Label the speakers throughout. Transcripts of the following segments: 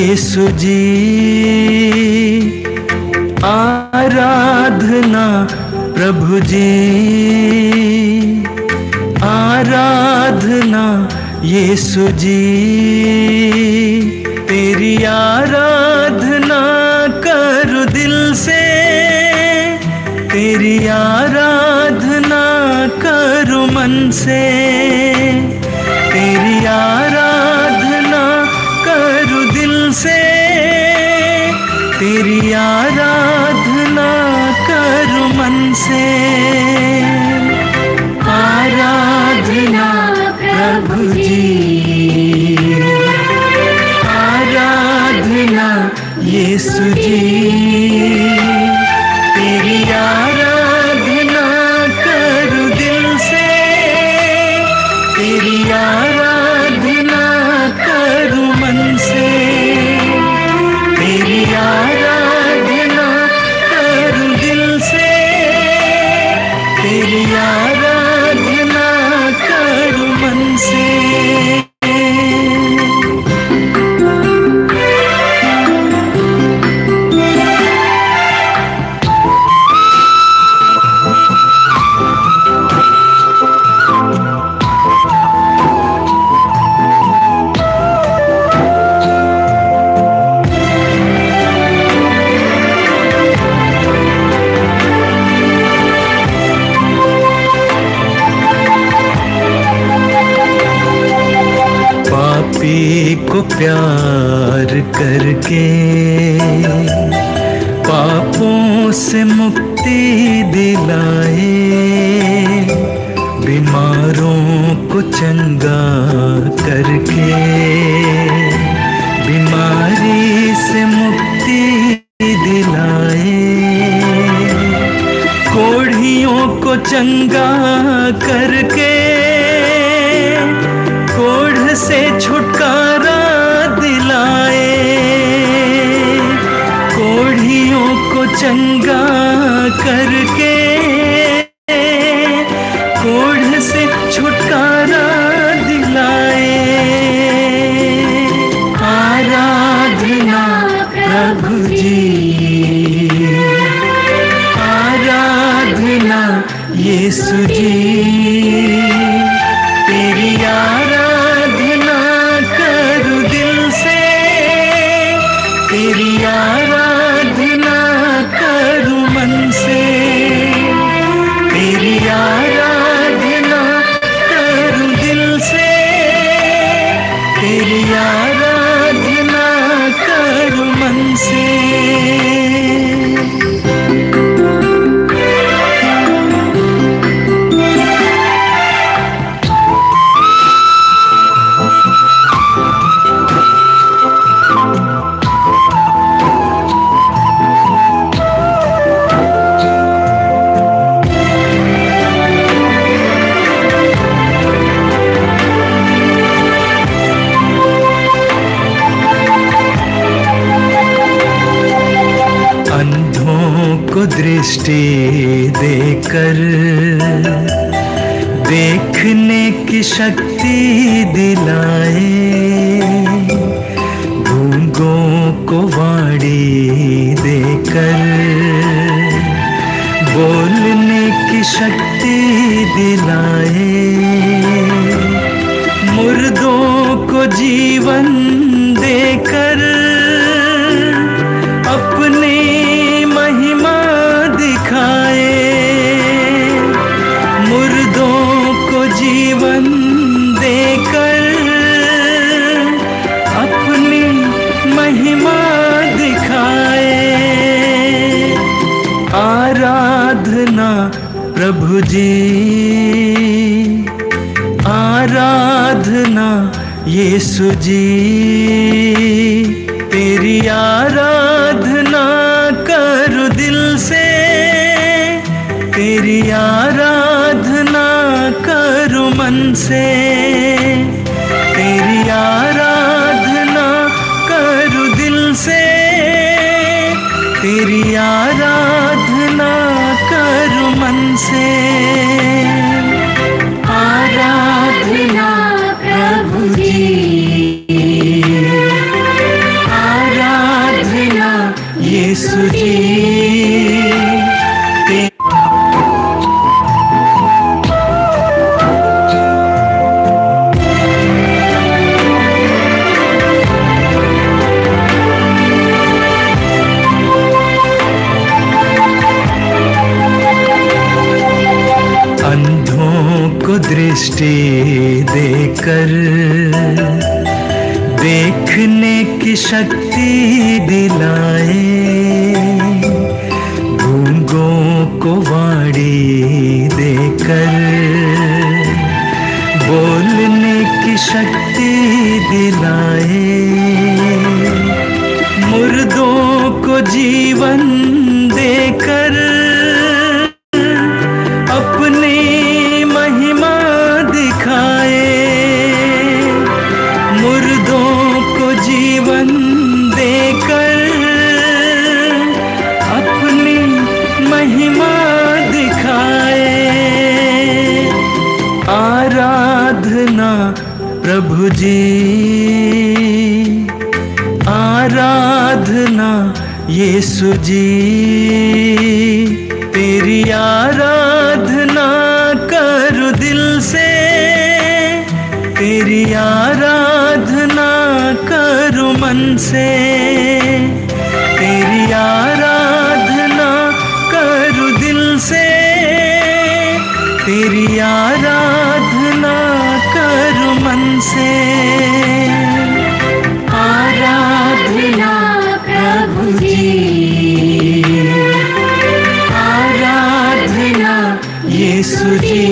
Speaker 1: यीशु जी, आराधना प्रभु जी, आराधना यीशु जी, तेरी आराधना करूं दिल से, तेरी आराधना करूं मन से, तेरी आराधना करूं दिल से, तेरी आराधना करूं मन से। आराधना प्रभु जी, आराधना यीशु जी, तेरी आराधना करूं दिल से, तेरी आराधना करूं मन से, तेरी आराधना करूं दिल से, तेरी आराधना करूं मन से। पापी को प्यार करके पापों से मुक्ति दिलाए, बीमारों को चंगा करके बीमारी से मुक्ति दिलाए, कोढ़ियों को चंगा करके कोढ़ से छुटकारा दिलाए, कोढ़ियों को चंगा करके कोढ़ से छुटकारा दिलाए। आराधना प्रभु जी, आराधना यीशु जी, तेरी आराधना करूं दिल से, तेरी आराधना करूं मन से, तेरी आराधना करूं दिल से, तेरी आराधना करूं मन से। दृष्टि देकर देखने की शक्ति दिलाए, गूंगों को वाणी देकर बोलने की शक्ति दिलाए, मुर्दों को जीवन देकर अपने महिमा दिखाए, मुर्दों को जीवन देकर अपनी महिमा दिखाए। आराधना प्रभु जी, आराधना यीशु जी, तेरी आराधना करूं दिल से, तेरी आराधना करूं मन से, तेरी आराधना करूं दिल से, तेरी आराधना करूं मन से। आराधना प्रभु जी, यीशु जी। दृष्टि देकर देखने की शक्ति दिलाए, गूंगों को वाणी देकर बोलने की शक्ति दिलाए, मुर्दों को जीवन देकर प्रभु जी, आराधना यीशु जी, तेरी आराधना करूं दिल से, तेरी आराधना करूं मन से, तेरी आराधना करूं दिल से, तेरी आराधना करूं मन से। आराधना प्रभु जी, आराधना यीशु जी,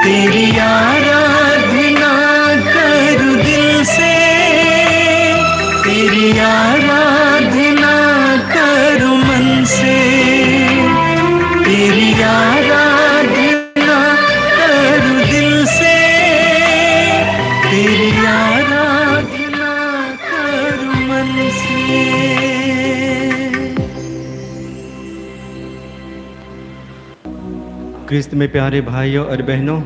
Speaker 1: तेरी आराधना करूं दिल से, तेरी आराधना करूं मन से, तेरी आराधना करूं दिल से, तेरी आराधना करूं मन से।
Speaker 2: क्रिस्त में प्यारे भाइयों और बहनों,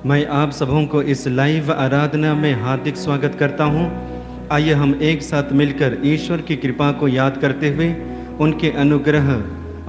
Speaker 2: मैं आप सबों को इस लाइव आराधना में हार्दिक स्वागत करता हूं। आइए हम एक साथ मिलकर ईश्वर की कृपा को याद करते हुए, उनके अनुग्रह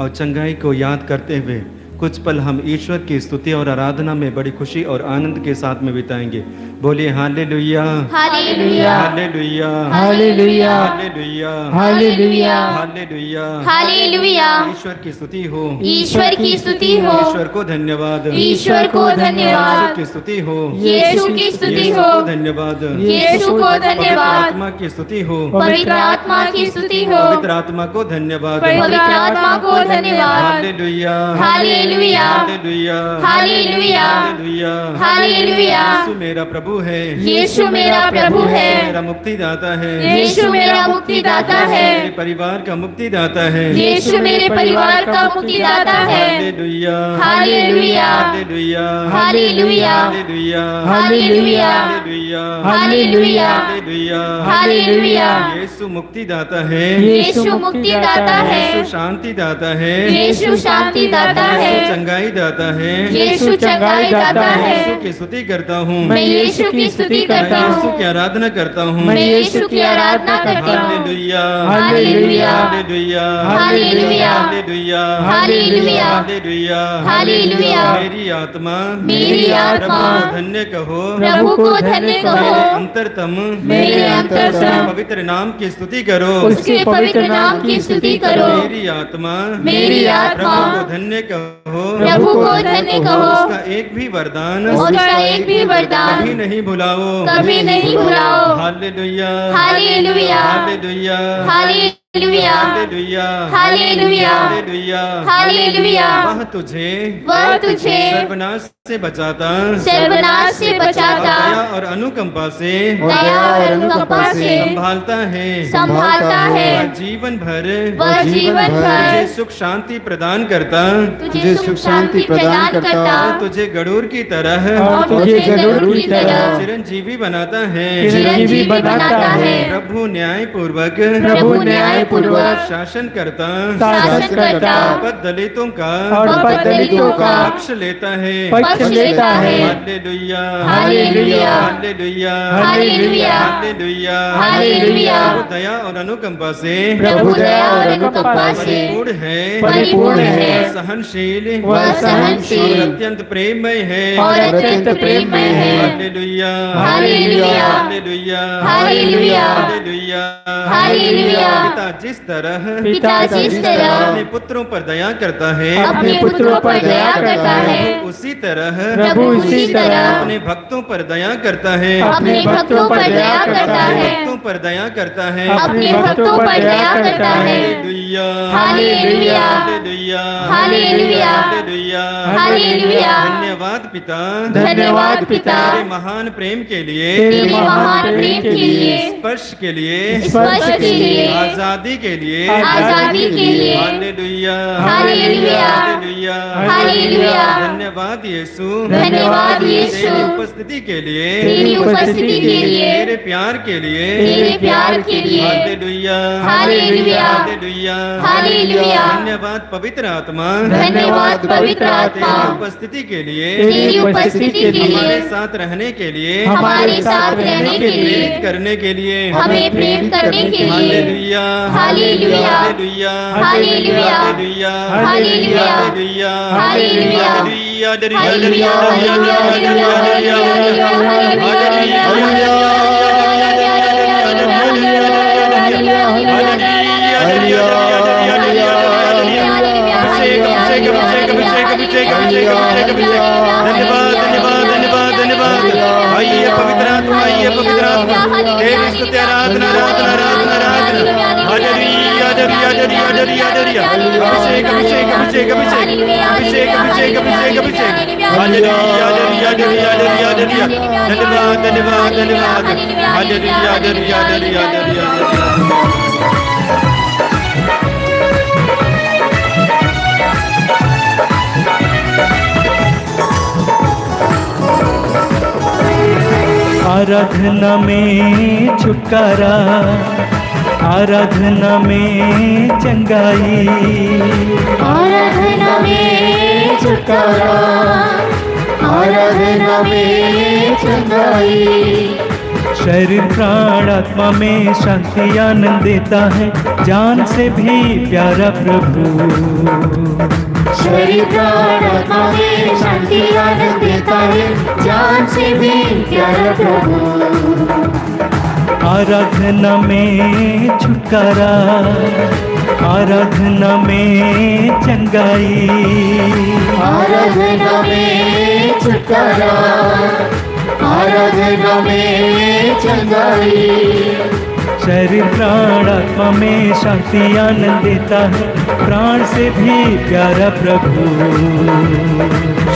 Speaker 2: और चंगाई को याद करते हुए कुछ पल हम ईश्वर की स्तुति और आराधना में बड़ी खुशी और आनंद के साथ में बिताएंगे। बोलिए hallelujah,
Speaker 3: hallelujah,
Speaker 2: hallelujah,
Speaker 3: hallelujah,
Speaker 2: hallelujah,
Speaker 3: hallelujah,
Speaker 2: hallelujah,
Speaker 3: hallelujah.
Speaker 2: ईश्वर की स्तुति हो,
Speaker 3: ईश्वर की स्तुति हो,
Speaker 2: ईश्वर को धन्यवाद,
Speaker 3: ईश्वर को धन्यवाद,
Speaker 2: यीशु की स्तुति हो,
Speaker 3: यीशु की स्तुति हो,
Speaker 2: धन्यवाद,
Speaker 3: यीशु को धन्यवाद,
Speaker 2: आत्मा की स्तुति हो,
Speaker 3: पवित्र आत्मा की स्तुति हो,
Speaker 2: पवित्र आत्मा को धन्यवाद,
Speaker 3: पवित्र आत्मा को धन्यवाद।
Speaker 2: Hallelujah,
Speaker 3: hallelujah,
Speaker 2: hallelujah,
Speaker 3: hallelujah,
Speaker 2: hallelujah,
Speaker 3: hallelujah.
Speaker 2: Yeshu मेरा प्रभु है,
Speaker 3: यीशु मेरा प्रभु है,
Speaker 2: मेरा मुक्तिदाता है,
Speaker 3: यीशु मेरा मुक्तिदाता है,
Speaker 2: मेरे परिवार का मुक्तिदाता है,
Speaker 3: यीशु मेरे परिवार का मुक्तिदाता है।
Speaker 2: Hallelujah,
Speaker 3: hallelujah,
Speaker 2: hallelujah,
Speaker 3: hallelujah,
Speaker 2: hallelujah,
Speaker 3: hallelujah,
Speaker 2: hallelujah,
Speaker 3: hallelujah,
Speaker 2: hallelujah,
Speaker 3: hallelujah.
Speaker 2: Yeshu मुक्तिदाता है,
Speaker 3: यीशु मुक्तिदाता है,
Speaker 2: यीशु शांतिदाता है,
Speaker 3: यीशु शांतिदाता है,
Speaker 2: यीशु चंगाई दाता है,
Speaker 3: यीशु चंगाई दाता है।
Speaker 2: यीशु की स्तुति करता हूँ,
Speaker 3: मैं यीशु की स्तुति करता
Speaker 2: यीशु
Speaker 3: हूँ,
Speaker 2: की आराधना करता हूँ,
Speaker 3: मैं यीशु की आराधना करता हूँ।
Speaker 2: Hallelujah,
Speaker 3: hallelujah,
Speaker 2: hallelujah,
Speaker 3: hallelujah,
Speaker 2: hallelujah,
Speaker 3: hallelujah,
Speaker 2: hallelujah,
Speaker 3: hallelujah.
Speaker 2: मेरी आत्मा,
Speaker 3: मेरी आत्मा,
Speaker 2: प्रभु को धन्य कहो,
Speaker 3: प्रभु को धन्य कहो,
Speaker 2: मेरे अंतरतम,
Speaker 3: मेरे अंतरतम,
Speaker 2: पवित्र नाम की स्तुति करो,
Speaker 3: उसके पवित्र नाम की स्तुति करो।
Speaker 2: मेरी आत्मा,
Speaker 3: मेरी आत्मा,
Speaker 2: प्रभु को धन्य कहो,
Speaker 3: प्रभु को धन्य कहो,
Speaker 2: उसका एक भी वरदान,
Speaker 3: उसका एक भी वरदान
Speaker 2: कभी नहीं भुलाओ,
Speaker 3: कभी नहीं भुलाओ।
Speaker 2: Hallelujah,
Speaker 3: hallelujah,
Speaker 2: hallelujah,
Speaker 3: hallelujah,
Speaker 2: hallelujah,
Speaker 3: hallelujah,
Speaker 2: hallelujah,
Speaker 3: hallelujah.
Speaker 2: वह तुझे
Speaker 3: सर्वनाश
Speaker 2: से बचाता,
Speaker 3: सर्वनाश से बचाता,
Speaker 2: दया और अनुकंपा से,
Speaker 3: दया और अनुकंपा से
Speaker 2: संभालता है,
Speaker 3: संभालता है।
Speaker 2: वह जीवन भर,
Speaker 3: वह जीवन भर
Speaker 2: तुझे सुख शांति प्रदान करता,
Speaker 3: तुझे सुख शांति प्रदान करता,
Speaker 2: तुझे गरुड़ की तरह,
Speaker 3: और तुझे गरुड़ की तरह
Speaker 2: चिरंजीवी बनाता है,
Speaker 3: चिरंजीवी बनाता है।
Speaker 2: प्रभु न्याय पूर्वक,
Speaker 3: प्रभु न्याय न्यायपूर्वक
Speaker 2: शासन करता पद दलितों का पक्ष लेता है। Hallelujah
Speaker 3: hallelujah
Speaker 2: hallelujah
Speaker 3: hallelujah
Speaker 2: hallelujah
Speaker 3: hallelujah.
Speaker 2: प्रभु दया और अनुकंपा से
Speaker 3: प्रभु दया और अनुकंपा से
Speaker 2: परिपूर्ण है
Speaker 3: है।
Speaker 2: सहनशील
Speaker 3: वह सहनशील
Speaker 2: और अत्यंत प्रेममय है।
Speaker 3: और अत्यंत प्रेममय है।
Speaker 2: Hallelujah
Speaker 3: hallelujah
Speaker 2: hallelujah
Speaker 3: hallelujah
Speaker 2: hallelujah
Speaker 3: hallelujah.
Speaker 2: पिता जिस तरह
Speaker 3: अपने
Speaker 2: पुत्रों पर दया करता है
Speaker 3: अपने पुत्रों पर दया करता है,
Speaker 2: उसी तरह
Speaker 3: प्रभु उसी तरह
Speaker 2: अपने भक्तों पर दया करता है।
Speaker 3: अपने भक्तों पर दया करता है,
Speaker 2: भक्तों पर दया करता है।
Speaker 3: अपने भक्तों पर दया करता है।
Speaker 2: Hallelujah
Speaker 3: hallelujah
Speaker 2: hallelujah
Speaker 3: hallelujah
Speaker 2: hallelujah
Speaker 3: hallelujah.
Speaker 2: धन्यवाद पिता,
Speaker 3: धन्यवाद पिता,
Speaker 2: तेरे महान प्रेम के लिए,
Speaker 3: तेरे महान प्रेम के लिए,
Speaker 2: स्पर्श के लिए,
Speaker 3: स्पर्श के लिए,
Speaker 2: आजादी के लिए,
Speaker 3: आजादी के लिए।
Speaker 2: Hallelujah
Speaker 3: hallelujah
Speaker 2: hallelujah
Speaker 3: hallelujah.
Speaker 2: धन्यवाद यीशु,
Speaker 3: धन्यवाद यीशु,
Speaker 2: तेरी उपस्थिति के लिए,
Speaker 3: तेरी उपस्थिति के लिए,
Speaker 2: तेरे प्यार के लिए,
Speaker 3: तेरे प्यार के लिए।
Speaker 2: Hallelujah
Speaker 3: hallelujah
Speaker 2: hallelujah
Speaker 3: hallelujah.
Speaker 2: धन्यवाद पवित्र आत्मा,
Speaker 3: धन्यवाद पवित्र आत्मा,
Speaker 2: तेरी उपस्थिति के लिए,
Speaker 3: तेरी उपस्थिति के
Speaker 2: हमारे
Speaker 3: लिए,
Speaker 2: साथ रहने के लिए,
Speaker 3: हमारे साथ रहने के लिए,
Speaker 2: प्रेरित करने के लिए,
Speaker 3: हमें प्रेम करने के लिए।
Speaker 2: Hallelujah
Speaker 3: hallelujah
Speaker 2: hallelujah
Speaker 3: hallelujah
Speaker 2: hallelujah
Speaker 3: hallelujah
Speaker 2: hallelujah
Speaker 3: hallelujah
Speaker 2: hallelujah धन्यवाद धन्यवाद धन्यवाद धन्यवाद। आइए पवित्र आत्मा, आइए पवित्र आत्मा, तेरी स्तुति आराधना आराधना आराधना आराधना। Hallelujah hallelujah hallelujah hallelujah. अभिषेक अभिषेक अभिषेक अभिषेक अभिषेक अभिषेक अभिषेक अभिषेक। Hallelujah hallelujah hallelujah hallelujah. धन्यवाद धन्यवाद धन्यवाद। Hallelujah hallelujah hallelujah hallelujah.
Speaker 1: आराधना में छुटकारा, आराधना में चंगाई,
Speaker 3: आराधना में छुटकारा, आराधना में चंगाई।
Speaker 1: शरीर प्राण आत्मा में शांति आनंद देता है, जान से भी प्यारा प्रभु।
Speaker 3: शरीर प्राण आत्मा में शांति आनंद देता है, जान से भी प्यारा प्रभु।
Speaker 1: आराधना में छुटकारा, आराधना में चंगाई,
Speaker 3: आराधना में छुटकारा, आराधना में चंगाई।
Speaker 1: शरीर प्राण आत्मा में शांति आनंद देता है, प्राण से भी प्यारा प्रभु।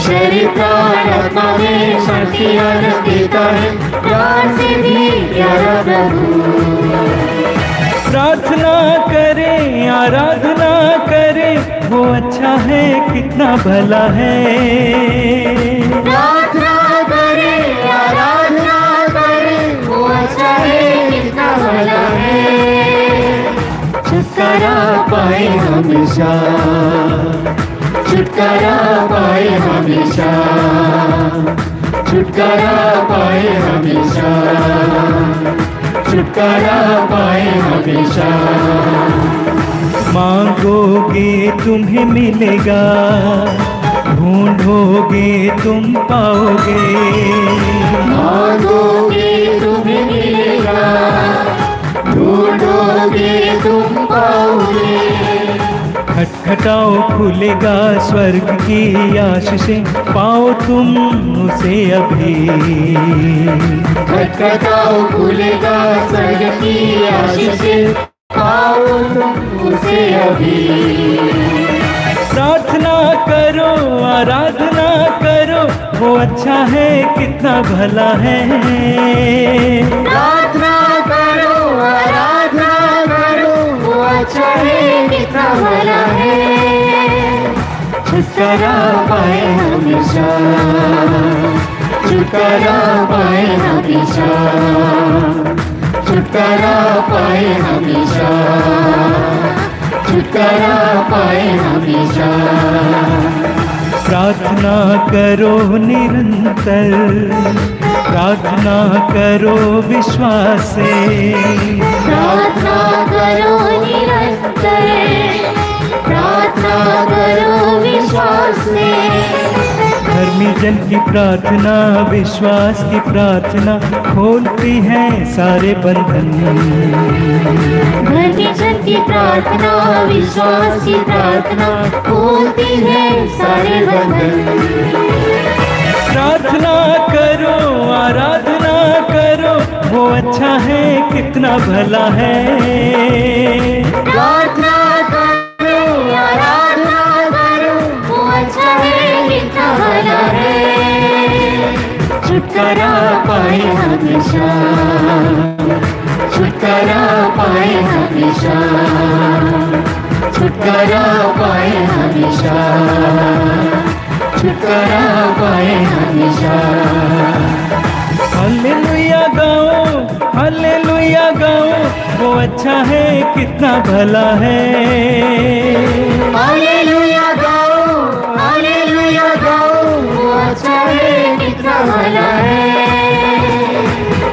Speaker 3: शरीर प्राण आत्मा में शांति आनंद देता है, प्राण से भी प्यारा प्रभु।
Speaker 1: प्रार्थना करें आराधना करें, वो अच्छा है कितना भला है।
Speaker 3: प्रार्थना करें आराधना करें, वो अच्छा है कितना भला है। छुटकारा पाए हमेशा, छुटकारा पाए हमेशा, छुटकारा पाए हमेशा, छुटकारा पाए हमेशा।
Speaker 1: मांगोगे तुम्हें मिलेगा, ढूंढोगे तुम पाओगे।
Speaker 3: मांगोगे तुम्हें मिलेगा, ढूंढोगे तुम पाओगे।
Speaker 1: खटखटाओ खुलेगा स्वर्ग की आशीषें, पाओ तुम उसे अभी।
Speaker 3: खटखटाओ खुलेगा स्वर्ग की आशीषें, पाओ तुम उसे अभी।
Speaker 1: प्रार्थना करो आराधना करो, वो अच्छा है कितना भला है।
Speaker 3: प्रार्थना करो आराधना करो, वो अच्छा है कितना भला है। छुटकारा पाए हमेशा, छुटकारा पाए हमेशा, छुटकारा पाए हमेशा। छुटकारा पाए हमेशा।
Speaker 1: प्रार्थना करो निरंतर, प्रार्थना करो विश्वास से,
Speaker 3: प्रार्थना करो निरंतर, प्रार्थना करो विश्वास से।
Speaker 1: धर्मी जन की प्रार्थना, विश्वास की प्रार्थना खोलती है सारे बंधन।
Speaker 3: धर्मी जन की प्रार्थना, विश्वास की प्रार्थना खोलती है सारे बंधन।
Speaker 1: प्रार्थना करो, आराधना करो, वो अच्छा है कितना भला है।
Speaker 3: प्रार्थना करो, आराधना करो, वो अच्छा है कितना भला है। छुटकारा पाए हमेशा, छुटकारा पाए हमेशा, छुटकारा पाए हमेशा, छुटकारा पाए हमेशा।
Speaker 1: हालेलुया गाओ, हालेलुया गाओ, वो अच्छा है कितना भला है।
Speaker 3: हालेलुया गाओ, हालेलुया गाओ, वो अच्छा है कितना भला है।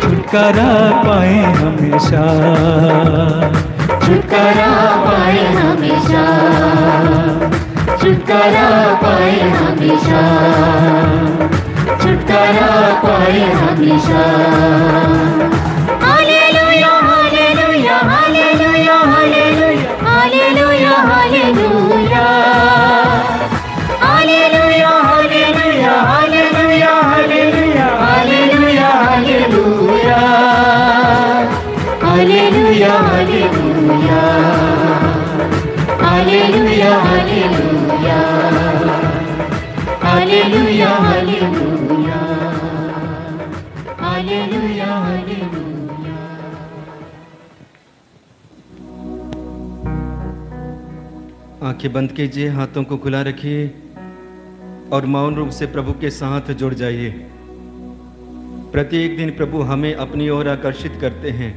Speaker 1: छुटकारा पाए हमेशा,
Speaker 3: छुटकारा पाए हमेशा, छुटकारा पाए हमेशा, छुटकारा पाए हमेशा। Hallelujah, hallelujah, hallelujah, hallelujah, hallelujah, hallelujah, hallelujah, hallelujah, hallelujah, hallelujah, hallelujah, hallelujah, hallelujah, hallelujah, hallelujah, hallelujah, hallelujah, hallelujah, hallelujah.
Speaker 2: आंखें बंद कीजिए, हाथों को खुला रखिए और मौन रूप से प्रभु के साथ जुड़ जाइए। प्रत्येक दिन प्रभु हमें अपनी ओर आकर्षित करते हैं।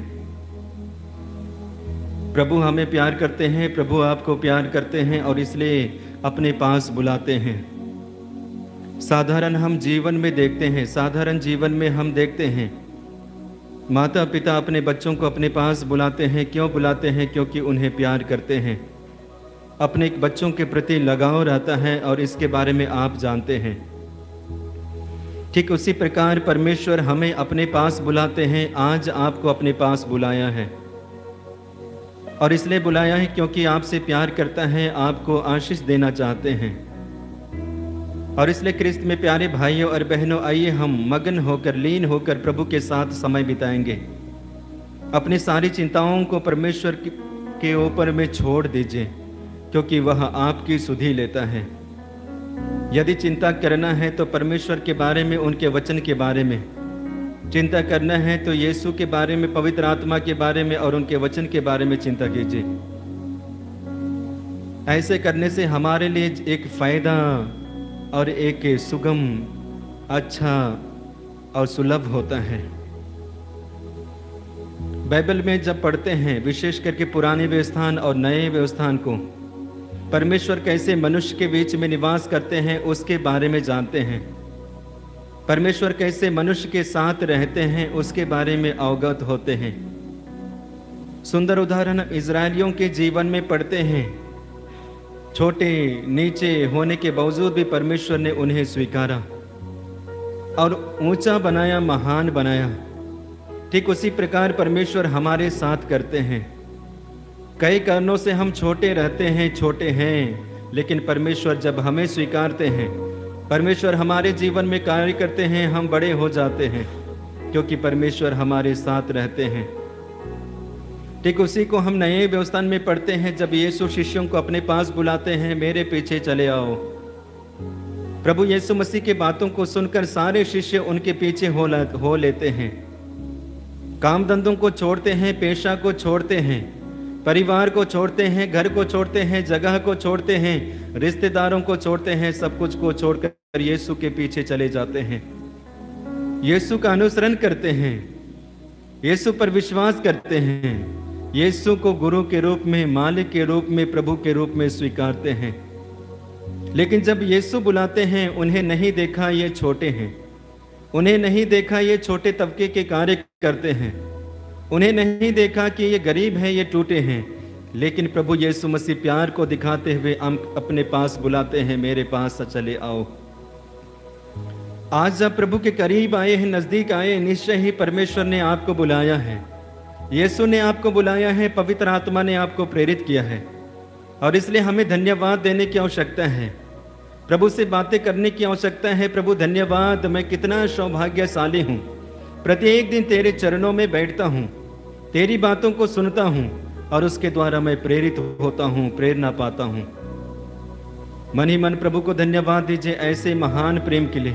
Speaker 2: प्रभु हमें प्यार करते हैं, प्रभु आपको प्यार करते हैं और इसलिए अपने पास बुलाते हैं। साधारण हम जीवन में देखते हैं, साधारण जीवन में हम देखते हैं माता पिता अपने बच्चों को अपने पास बुलाते हैं। क्यों बुलाते हैं? क्योंकि उन्हें प्यार करते हैं, अपने बच्चों के प्रति लगाव रहता है और इसके बारे में आप जानते हैं। ठीक उसी प्रकार परमेश्वर हमें अपने पास बुलाते हैं। आज आपको अपने पास बुलाया है और इसलिए बुलाया है क्योंकि आपसे प्यार करता है, आपको आशीष देना चाहते हैं। और इसलिए क्रिस्त में प्यारे भाइयों और बहनों, आइए हम मगन होकर, लीन होकर प्रभु के साथ समय बिताएंगे। अपनी सारी चिंताओं को परमेश्वर के ऊपर में छोड़ दीजिए क्योंकि वह आपकी सुधि लेता है। यदि चिंता करना है तो परमेश्वर के बारे में, उनके वचन के बारे में चिंता करना है तो यीशु के बारे में, पवित्र आत्मा के बारे में और उनके वचन के बारे में चिंता कीजिए। ऐसे करने से हमारे लिए एक फायदा और एक सुगम, अच्छा और सुलभ होता है। बाइबल में जब पढ़ते हैं, विशेष करके पुराने व्यवस्थान और नए व्यवस्थान को, परमेश्वर कैसे मनुष्य के बीच में निवास करते हैं उसके बारे में जानते हैं। परमेश्वर कैसे मनुष्य के साथ रहते हैं उसके बारे में अवगत होते हैं। सुंदर उदाहरण इजरायलियों के जीवन में पढ़ते हैं। छोटे नीचे होने के बावजूद भी परमेश्वर ने उन्हें स्वीकारा और ऊंचा बनाया, महान बनाया। ठीक उसी प्रकार परमेश्वर हमारे साथ करते हैं। कई कारणों से हम छोटे रहते हैं, छोटे हैं, लेकिन परमेश्वर जब हमें स्वीकारते हैं, परमेश्वर हमारे जीवन में कार्य करते हैं, हम बड़े हो जाते हैं क्योंकि परमेश्वर हमारे साथ रहते हैं। ठीक उसी को हम नए व्यवस्थान में पढ़ते हैं जब यीशु शिष्यों को अपने पास बुलाते हैं, मेरे पीछे चले आओ। प्रभु यीशु मसीह की बातों को सुनकर सारे शिष्य उनके पीछे हो लेते हैं। काम धंधों को छोड़ते हैं, पेशा को छोड़ते हैं, परिवार को छोड़ते हैं, घर को छोड़ते हैं, जगह को छोड़ते हैं, रिश्तेदारों को छोड़ते हैं, सब कुछ को छोड़कर यीशु के पीछे चले जाते हैं। यीशु का अनुसरण करते हैं, यीशु पर विश्वास करते हैं, यीशु को गुरु के रूप में, मालिक के रूप में, प्रभु के रूप में स्वीकारते हैं। लेकिन जब यीशु बुलाते हैं, उन्हें नहीं देखा ये छोटे हैं, उन्हें नहीं देखा ये छोटे तबके के कार्य करते हैं, उन्हें नहीं देखा कि ये गरीब हैं, ये टूटे हैं। लेकिन प्रभु यीशु मसीह प्यार को दिखाते हुए हम अपने पास बुलाते हैं, मेरे पास चले आओ। आज जब प्रभु के करीब आए हैं, नजदीक आए, निश्चय ही परमेश्वर ने आपको बुलाया है, यीशु ने आपको बुलाया है, पवित्र आत्मा ने आपको प्रेरित किया है। और इसलिए हमें धन्यवाद देने की आवश्यकता है, प्रभु से बातें करने की आवश्यकता है। प्रभु धन्यवाद, मैं कितना सौभाग्यशाली हूँ, प्रत्येक दिन तेरे चरणों में बैठता हूँ, तेरी बातों को सुनता हूँ और उसके द्वारा मैं प्रेरित होता हूँ, प्रेरणा पाता हूँ। मन ही मन प्रभु को धन्यवाद दीजिए ऐसे महान प्रेम के लिए।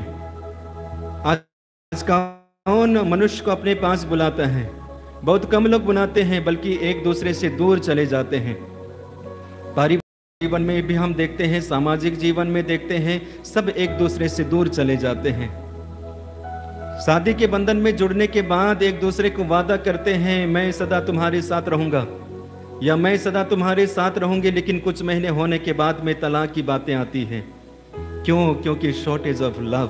Speaker 2: आज कौन मनुष्य को अपने पास बुलाता है? बहुत कम लोग बुलाते हैं, बल्कि एक दूसरे से दूर चले जाते हैं। पारिवारिक जीवन में भी हम देखते हैं, सामाजिक जीवन में देखते हैं, सब एक दूसरे से दूर चले जाते हैं। शादी के बंधन में जुड़ने के बाद एक दूसरे को वादा करते हैं, मैं सदा तुम्हारे साथ रहूंगा या मैं सदा तुम्हारे साथ रहूंगी, लेकिन कुछ महीने होने के बाद में तलाक की बातें आती हैं। क्यों? क्योंकि शॉर्टेज ऑफ लव,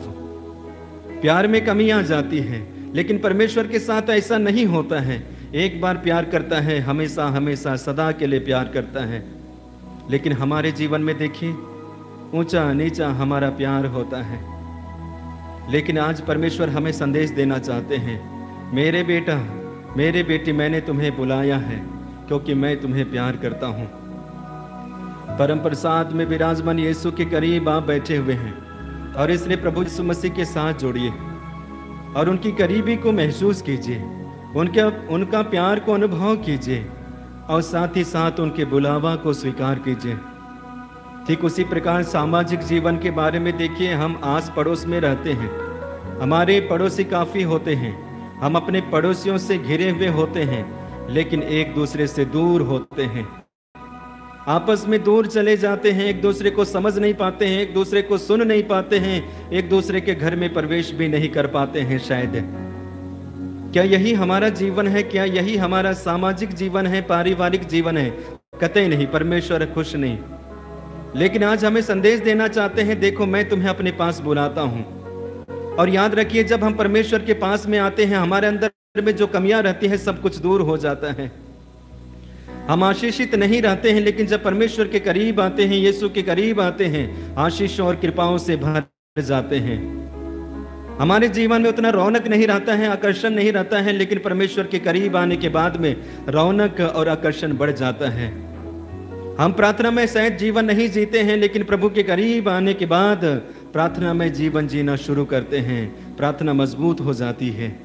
Speaker 2: प्यार में कमी आ जाती है। लेकिन परमेश्वर के साथ ऐसा नहीं होता है। एक बार प्यार करता है, हमेशा हमेशा सदा के लिए प्यार करता है। लेकिन हमारे जीवन में देखिए, ऊंचा नीचा हमारा प्यार होता है। लेकिन आज परमेश्वर हमें संदेश देना चाहते हैं, मेरे बेटा, मेरे बेटी, मैंने तुम्हें बुलाया है क्योंकि मैं तुम्हें प्यार करता हूँ। परम प्रसाद में विराजमान यीशु के करीब आप बैठे हुए हैं और इसलिए प्रभु यीशु मसीह के साथ जोड़िए और उनकी करीबी को महसूस कीजिए, उनका प्यार को अनुभव कीजिए और साथ ही साथ उनके बुलावा को स्वीकार कीजिए। ठीक उसी प्रकार सामाजिक जीवन के बारे में देखिए, हम आस पड़ोस में रहते हैं, हमारे पड़ोसी काफ़ी होते हैं, हम अपने पड़ोसियों से घिरे हुए होते हैं, लेकिन एक दूसरे से दूर होते हैं, आपस में दूर चले जाते हैं, एक दूसरे को समझ नहीं पाते हैं, एक दूसरे को सुन नहीं पाते हैं, एक दूसरे के घर में प्रवेश भी नहीं कर पाते हैं। शायद क्या यही हमारा जीवन है? क्या यही हमारा सामाजिक जीवन है, पारिवारिक जीवन है? कतई नहीं, परमेश्वर खुश नहीं। लेकिन आज हमें संदेश देना चाहते हैं, देखो मैं तुम्हें अपने पास बुलाता हूं। और याद रखिए, जब हम परमेश्वर के पास में आते हैं, हमारे अंदर में जो कमियां रहती है सब कुछ दूर हो जाता है। हम आशीषित नहीं रहते हैं, लेकिन जब परमेश्वर के करीब आते हैं, यीशु के करीब आते हैं, आशीषों और कृपाओं से भर जाते हैं। हमारे जीवन में उतना रौनक नहीं रहता है, आकर्षण नहीं रहता है, लेकिन परमेश्वर के करीब आने के बाद में रौनक और आकर्षण बढ़ जाता है। हम प्रार्थना में शायद जीवन नहीं जीते हैं, लेकिन प्रभु के करीब आने के बाद प्रार्थना में जीवन जीना शुरू करते हैं, प्रार्थना मजबूत हो जाती है।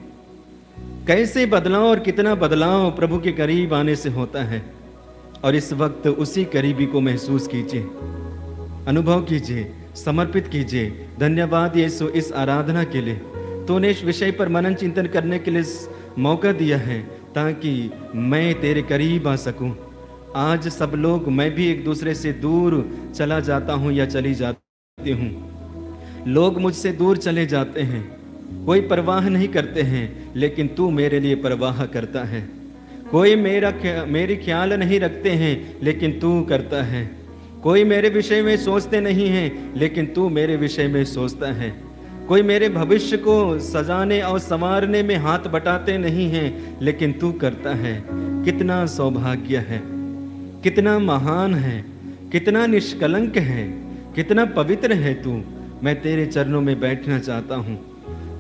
Speaker 2: कैसे बदलाव और कितना बदलाव प्रभु के करीब आने से होता है। और इस वक्त उसी करीबी को महसूस कीजिए, अनुभव कीजिए, समर्पित कीजिए। धन्यवाद यीशु इस आराधना के लिए, तूने इस विषय पर मनन चिंतन करने के लिए मौका दिया है ताकि मैं तेरे करीब आ सकूं। आज सब लोग, मैं भी एक दूसरे से दूर चला जाता हूं या चली जाती हूं, लोग मुझसे दूर चले जाते हैं, कोई परवाह नहीं करते हैं, लेकिन तू मेरे लिए परवाह करता है। कोई मेरी ख्याल नहीं रखते हैं, लेकिन तू करता है। कोई मेरे विषय में सोचते नहीं हैं, लेकिन तू मेरे विषय में सोचता है। कोई मेरे भविष्य को सजाने और संवारने में हाथ बटाते नहीं हैं, लेकिन तू करता है। कितना सौभाग्य है, कितना महान है, कितना निष्कलंक है, कितना पवित्र है तू। मैं तेरे चरणों में बैठना चाहता हूँ,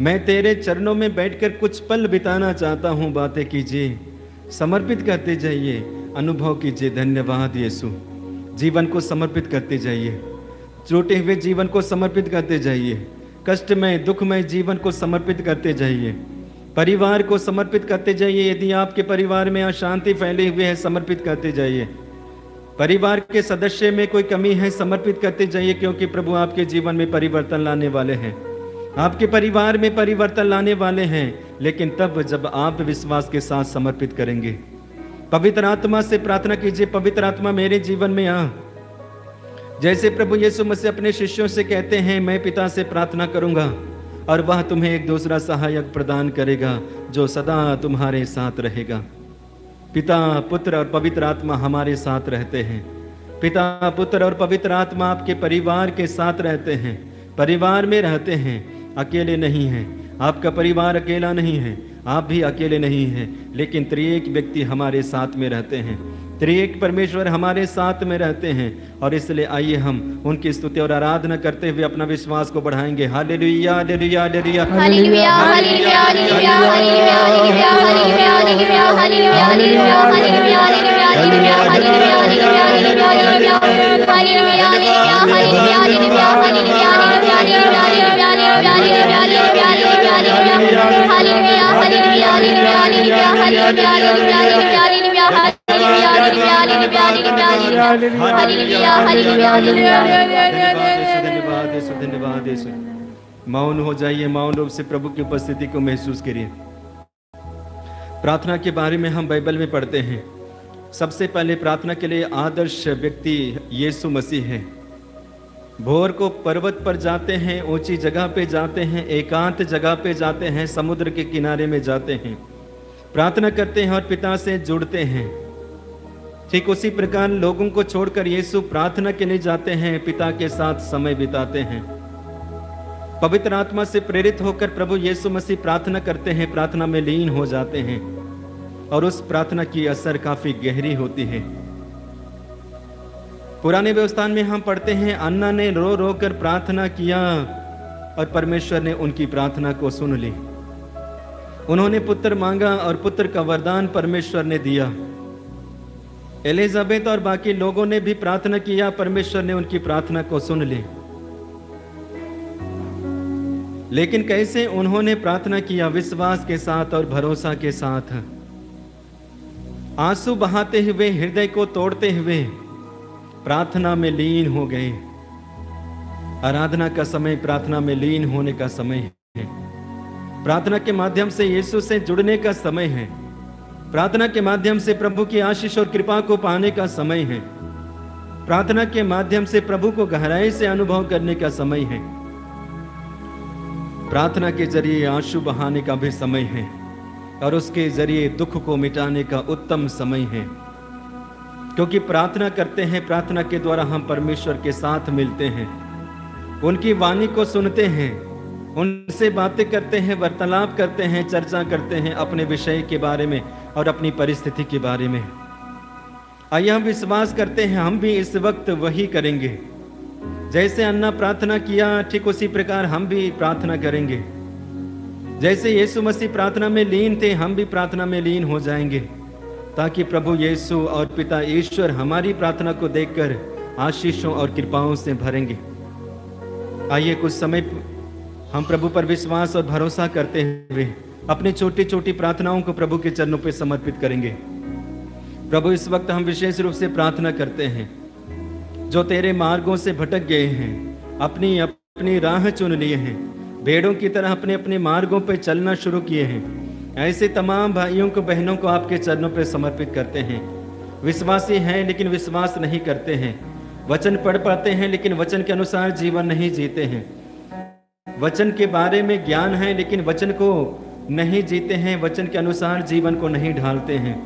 Speaker 2: मैं तेरे चरणों में बैठकर कुछ पल बिताना चाहता हूँ। बातें कीजिए, समर्पित करते जाइए, अनुभव कीजिए। धन्यवाद यीशु। जीवन को समर्पित करते जाइए, टूटे हुए जीवन को समर्पित करते जाइए, कष्टमय दुखमय जीवन को समर्पित करते जाइए, परिवार को समर्पित करते जाइए। यदि आपके परिवार में अशांति फैली हुई है, समर्पित करते जाइए। परिवार के सदस्य में कोई कमी है, समर्पित करते जाइए, क्योंकि प्रभु आपके जीवन में परिवर्तन लाने वाले हैं, आपके परिवार में परिवर्तन लाने वाले हैं। लेकिन तब जब आप विश्वास के साथ समर्पित करेंगे। पवित्र आत्मा से प्रार्थना कीजिए, पवित्र आत्मा मेरे जीवन में आ। जैसे प्रभु यीशु मसीह अपने शिष्यों से कहते हैं, मैं पिता से प्रार्थना करूंगा और वह तुम्हें एक दूसरा सहायक प्रदान करेगा जो सदा तुम्हारे साथ रहेगा। पिता, पुत्र और पवित्र आत्मा हमारे साथ रहते हैं। पिता, पुत्र और पवित्र आत्मा आपके परिवार के साथ रहते हैं, परिवार में रहते हैं, अकेले नहीं हैं। आपका परिवार अकेला नहीं है, आप भी अकेले नहीं हैं, लेकिन त्रिएक व्यक्ति हमारे साथ में रहते हैं, त्रिएक परमेश्वर हमारे साथ में रहते हैं। और इसलिए आइए हम उनकी स्तुति और आराधना करते हुए अपना विश्वास को बढ़ाएंगे। Hallelujah, hallelujah, hallelujah,
Speaker 3: hallelujah, hallelujah, hallelujah, hallelujah, hallelujah, hallelujah, hallelujah, hallelujah, hallelujah, hallelujah, hallelujah,
Speaker 2: धन्यवाद यीशु। मौन हो जाइए, मौन रूप से प्रभु की उपस्थिति को महसूस करिए। प्रार्थना के बारे में हम बाइबल में पढ़ते हैं, सबसे पहले प्रार्थना के लिए आदर्श व्यक्ति यीशु मसीह है। भोर को पर्वत पर जाते हैं, ऊंची जगह पे जाते हैं, एकांत जगह पे जाते हैं, समुद्र के किनारे में जाते हैं, प्रार्थना करते हैं और पिता से जुड़ते हैं। ठीक उसी प्रकार लोगों को छोड़कर यीशु प्रार्थना के लिए जाते हैं, पिता के साथ समय बिताते हैं। पवित्र आत्मा से प्रेरित होकर प्रभु यीशु मसीह प्रार्थना करते हैं, प्रार्थना में लीन हो जाते हैं और उस प्रार्थना की असर काफी गहरी होती है। पुराने व्यवस्थान में हम पढ़ते हैं, अन्ना ने रो रो कर प्रार्थना किया और परमेश्वर ने उनकी प्रार्थना को सुन ली। उन्होंने पुत्र मांगा और पुत्र का वरदान परमेश्वर ने दिया। एलिजाबेथ और बाकी लोगों ने भी प्रार्थना किया, परमेश्वर ने उनकी प्रार्थना को सुन ली। लेकिन कैसे उन्होंने प्रार्थना किया? विश्वास के साथ और भरोसा के साथ, आंसू बहाते हुए, हृदय को तोड़ते हुए प्रार्थना में लीन हो गए। आराधना का समय प्रार्थना में लीन होने का समय है। प्रार्थना के माध्यम से यीशु से जुड़ने का समय है। प्रार्थना के माध्यम से प्रभु की आशीष और कृपा को पाने का समय है। प्रार्थना के माध्यम से प्रभु को गहराई से अनुभव करने का समय है। प्रार्थना के जरिए आंसू बहाने का भी समय है और उसके जरिए दुख को मिटाने का उत्तम समय है। क्योंकि प्रार्थना करते हैं, प्रार्थना के द्वारा हम परमेश्वर के साथ मिलते हैं, उनकी वाणी को सुनते हैं, उनसे बातें करते हैं, वार्तालाप करते हैं, चर्चा करते हैं अपने विषय के बारे में और अपनी परिस्थिति के बारे में। आइए हम विश्वास करते हैं हम भी इस वक्त वही करेंगे। जैसे अन्ना प्रार्थना किया, ठीक उसी प्रकार हम भी प्रार्थना करेंगे। जैसे यीशु मसीह प्रार्थना में लीन थे, हम भी प्रार्थना में लीन हो जाएंगे, ताकि प्रभु यीशु और पिता ईश्वर हमारी प्रार्थना को देखकर आशीषों और कृपाओं से भरेंगे। आइए कुछ समय हम प्रभु पर विश्वास और भरोसा करते हुए अपनी छोटी छोटी प्रार्थनाओं को प्रभु के चरणों पर समर्पित करेंगे। प्रभु, इस वक्त हम विशेष रूप से प्रार्थना करते हैं, जो तेरे मार्गों से भटक गए हैं, अपनी अपनी राह चुन लिए हैं, भेड़ों की तरह अपने अपने मार्गों पर चलना शुरू किए हैं, ऐसे तमाम भाइयों को, बहनों को आपके चरणों पर समर्पित करते हैं। विश्वासी हैं लेकिन विश्वास नहीं करते हैं, वचन पढ़ पाते हैं लेकिन वचन के अनुसार जीवन नहीं जीते हैं, वचन के बारे में ज्ञान है लेकिन वचन को नहीं जीते हैं, वचन के अनुसार जीवन को नहीं ढालते हैं।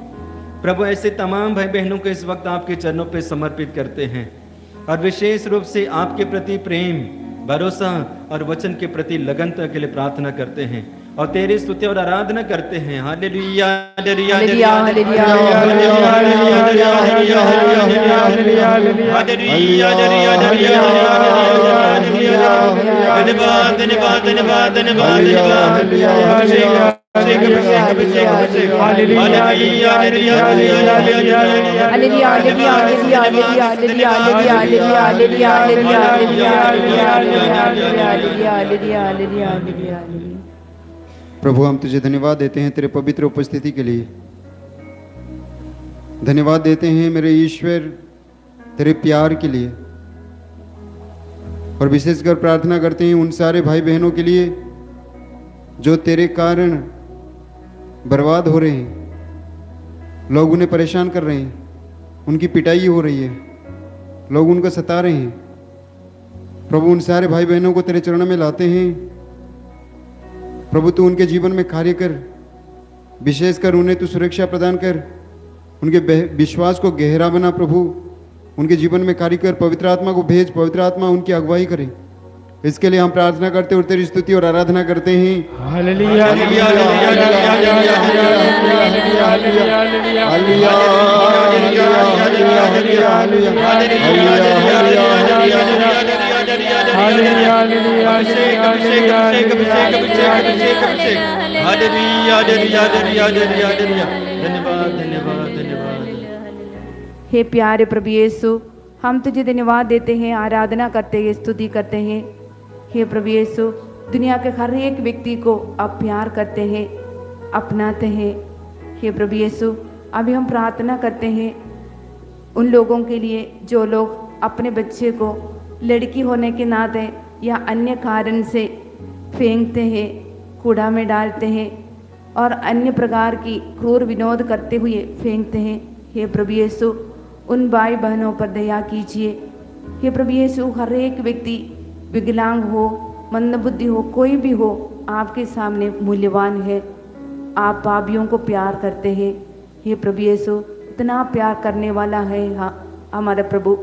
Speaker 2: प्रभु, ऐसे तमाम भाई बहनों को इस वक्त आपके चरणों पर समर्पित करते हैं और विशेष रूप से आपके प्रति प्रेम, भरोसा और वचन के प्रति लगनता के लिए प्रार्थना करते हैं और तेरी स्तुति और आराधना करते हैं। Hallelujah, hallelujah, hallelujah, hallelujah, hallelujah, धन्यवाद, धन्यवाद, धन्यवाद, धन्यवाद,
Speaker 4: प्रभु, हम तुझे धन्यवाद देते हैं तेरे पवित्र उपस्थिति के लिए। धन्यवाद देते हैं मेरे ईश्वर तेरे प्यार के लिए, और विशेषकर प्रार्थना करते हैं उन सारे भाई बहनों के लिए जो तेरे कारण बर्बाद हो रहे हैं। लोग उन्हें परेशान कर रहे हैं, उनकी पिटाई हो रही है, लोग उनको सता रहे हैं। प्रभु, उन सारे भाई बहनों को तेरे चरणों में लाते हैं। प्रभु, तू उनके जीवन में कार्य कर, विशेषकर उन्हें तू सुरक्षा प्रदान कर, उनके विश्वास को गहरा बना प्रभु, उनके जीवन में कार्य कर, पवित्र आत्मा को भेज, पवित्र आत्मा उनकी अगुवाई करे। इसके लिए हम प्रार्थना करते और तेरी स्तुति और आराधना करते हैं।
Speaker 1: हालेलुया
Speaker 2: धन्यवाद धन्यवाद धन्यवाद।
Speaker 5: हे प्यारे प्रभु यीशु, हम तुझे धन्यवाद देते हैं, आराधना करते हैं, स्तुति करते हैं। हे प्रभु यीशु, दुनिया के हर एक व्यक्ति को आप प्यार करते हैं, अपनाते हैं। हे प्रभु यीशु, अभी हम प्रार्थना करते हैं उन लोगों के लिए जो लोग अपने बच्चे को लड़की होने के नाते या अन्य कारण से फेंकते हैं, कूड़ा में डालते हैं और अन्य प्रकार की क्रूर विनोद करते हुए फेंकते हैं। हे प्रभु यीशु, उन भाई बहनों पर दया कीजिए। हे प्रभु यीशु, हर एक व्यक्ति विकलांग हो, मंदबुद्धि हो, कोई भी हो, आपके सामने मूल्यवान है। आप पापियों को प्यार करते हैं। हे प्रभु यीशु, इतना प्यार करने वाला है हमारा प्रभु।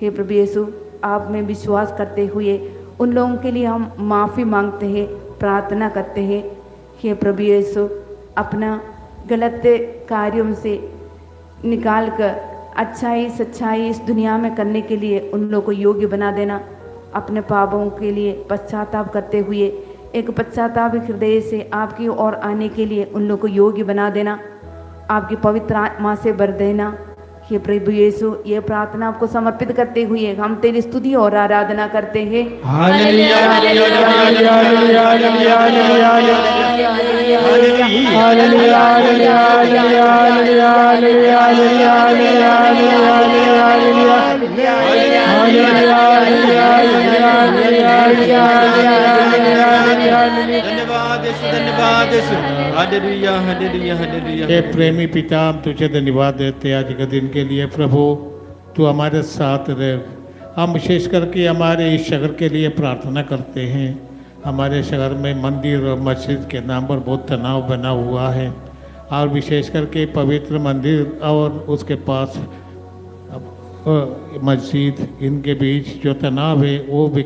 Speaker 5: हे प्रभु यीशु, आप में विश्वास करते हुए उन लोगों के लिए हम माफ़ी मांगते हैं, प्रार्थना करते हैं। हे प्रभु यीशु, अपना गलत कार्यों से निकाल कर अच्छाई सच्चाई इस दुनिया में करने के लिए उन लोगों को योग्य बना देना। अपने पापों के लिए पश्चाताप करते हुए एक पश्चाताप हृदय से आपकी ओर आने के लिए उन लोगों को योग्य बना देना, आपकी पवित्र आत्मा से भर देना। हे प्रभु यीशु, ये प्रार्थना आपको समर्पित करते हुए हम तेरी स्तुति और आराधना करते हैं।
Speaker 6: हे प्रेमी पिता, हम तुझे धन्यवाद देते हैं आज के दिन के लिए। प्रभु, तू हमारे साथ रहे। हम विशेष करके हमारे इस शहर के लिए प्रार्थना करते हैं। हमारे शहर में मंदिर और मस्जिद के नाम पर बहुत तनाव बना हुआ है, और विशेष करके पवित्र मंदिर और उसके पास मस्जिद, इनके बीच जो तनाव है वो भी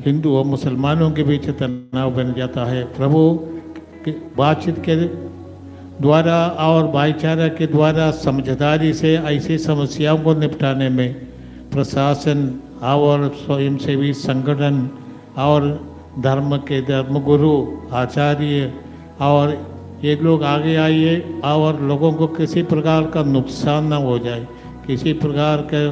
Speaker 6: हिंदू और मुसलमानों के बीच तनाव बन जाता है। प्रभु, बातचीत के द्वारा और भाईचारा के द्वारा समझदारी से ऐसी समस्याओं को निपटाने में प्रशासन और स्वयंसेवी संगठन और धर्म के धर्मगुरु, आचार्य और ये लोग आगे आइए और लोगों को किसी प्रकार का नुकसान न हो जाए, किसी प्रकार का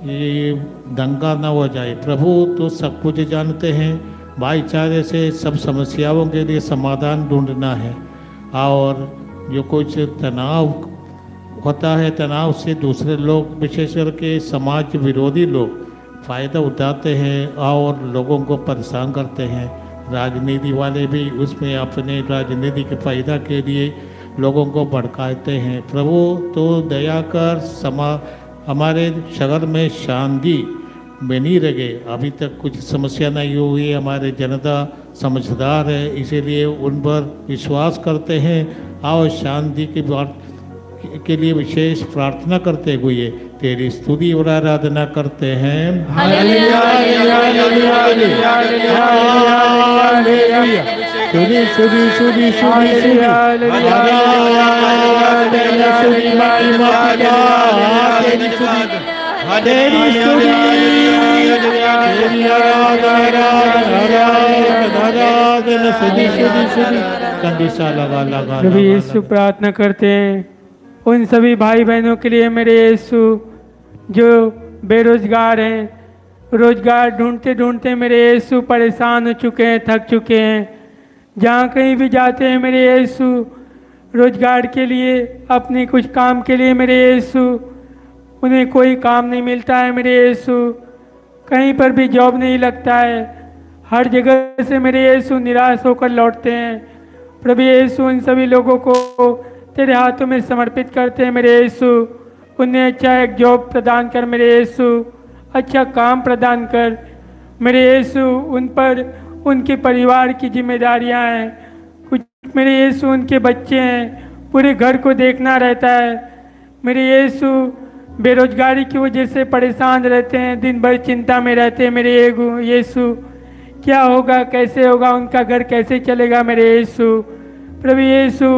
Speaker 6: ये दंगा न हो जाए। प्रभु, तो सब कुछ जानते हैं। भाईचारे से सब समस्याओं के लिए समाधान ढूंढना है, और जो कुछ तनाव होता है, तनाव से दूसरे लोग, विशेष करके समाज विरोधी लोग फ़ायदा उठाते हैं और लोगों को परेशान करते हैं। राजनीति वाले भी उसमें अपने राजनीति के फ़ायदा के लिए लोगों को भड़काते हैं। प्रभु, तो दया कर हमारे शहर में शांति बनी रहे। अभी तक कुछ समस्या नहीं हुई, हमारे जनता समझदार है, इसीलिए उन पर विश्वास करते हैं और शांति की बात के लिए विशेष प्रार्थना करते हुए तेरी स्तुति और आराधना करते हैं।
Speaker 1: प्रभु यीशु, प्रार्थना करते हैं उन सभी भाई बहनों के लिए मेरे यीशु जो बेरोजगार हैं, रोजगार ढूंढते ढूंढते मेरे यीशु परेशान हो चुके हैं, थक चुके हैं। जहाँ कहीं भी जाते हैं मेरे यीशु रोजगार के लिए, अपने कुछ काम के लिए मेरे यीशु, उन्हें कोई काम नहीं मिलता है मेरे यीशु, कहीं पर भी जॉब नहीं लगता है। हर जगह से मेरे यीशु निराश होकर लौटते हैं। प्रभु यीशु, उन सभी लोगों को तेरे हाथों में समर्पित करते हैं मेरे यीशु। उन्हें अच्छा एक जॉब प्रदान कर मेरे यीशु, अच्छा काम प्रदान कर मेरे यीशु। उन पर उनके परिवार की जिम्मेदारियां हैं, कुछ मेरे यीशु उनके बच्चे हैं, पूरे घर को देखना रहता है मेरे यीशु बेरोजगारी की वजह से परेशान रहते हैं, दिन भर चिंता में रहते हैं मेरे यीशु, क्या होगा, कैसे होगा, उनका घर कैसे चलेगा मेरे यीशु। प्रभु यीशु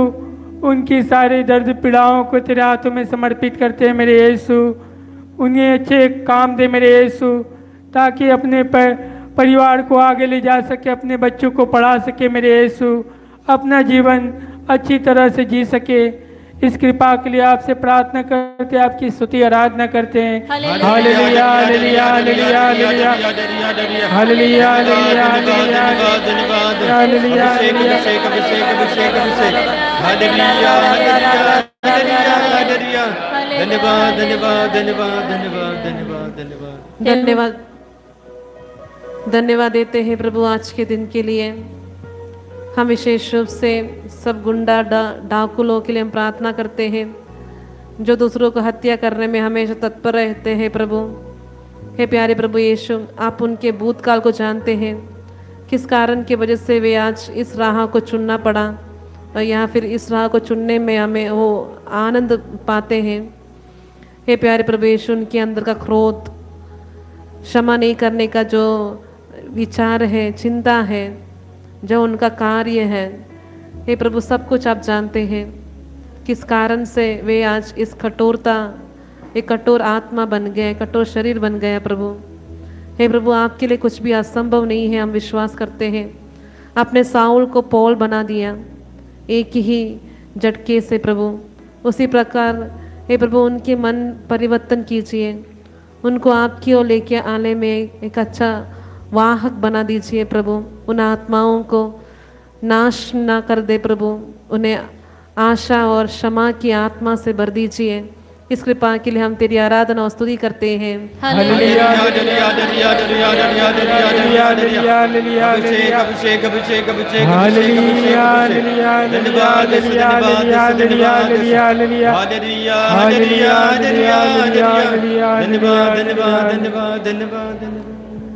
Speaker 1: उनकी सारी दर्द पीड़ाओं को तेरे हाथों में समर्पित करते हैं मेरे यीशु। उन्हें अच्छे काम दे मेरे यीशु, ताकि अपने परिवार को आगे ले जा सके, अपने बच्चों को पढ़ा सके मेरे यीशु, अपना जीवन अच्छी तरह से जी सके। इस कृपा के लिए आपसे प्रार्थना करते हैं, आपकी स्तुति आराधना करते हैं। Hallelujah hallelujah hallelujah hallelujah hallelujah hallelujah
Speaker 2: धन्यवाद धन्यवाद धन्यवाद धन्यवाद धन्यवाद धन्यवाद
Speaker 7: धन्यवाद धन्यवाद देते हैं प्रभु आज के दिन के लिए। हम विशेष रूप से सब गुंडा डाकू लोगों के लिए हम प्रार्थना करते हैं, जो दूसरों को हत्या करने में हमेशा तत्पर रहते हैं। प्रभु हे प्यारे प्रभु यीशु, आप उनके भूतकाल को जानते हैं, किस कारण की वजह से वे आज इस राह को चुनना पड़ा, और यहाँ फिर इस राह को चुनने में हमें वो आनंद पाते हैं। हे प्यारे प्रभु यीशु, उनके अंदर का क्रोध, क्षमा नहीं करने का जो विचार है, चिंता है, जो उनका कार्य है, हे प्रभु सब कुछ आप जानते हैं, किस कारण से वे आज इस कठोरता, एक कठोर आत्मा बन गए, कठोर शरीर बन गया। प्रभु हे प्रभु, आपके लिए कुछ भी असंभव नहीं है, हम विश्वास करते हैं। आपने साउल को पौल बना दिया एक ही झटके से प्रभु, उसी प्रकार हे प्रभु उनके मन परिवर्तन कीजिए, उनको आपकी ओर लेके आने में एक अच्छा वाहक बना दीजिए प्रभु। उन आत्माओं को नाश ना कर दे प्रभु, उन्हें आशा और क्षमा की आत्मा से भर दीजिए। इस कृपा के लिए हम तेरी आराधना और स्तुति करते हैं।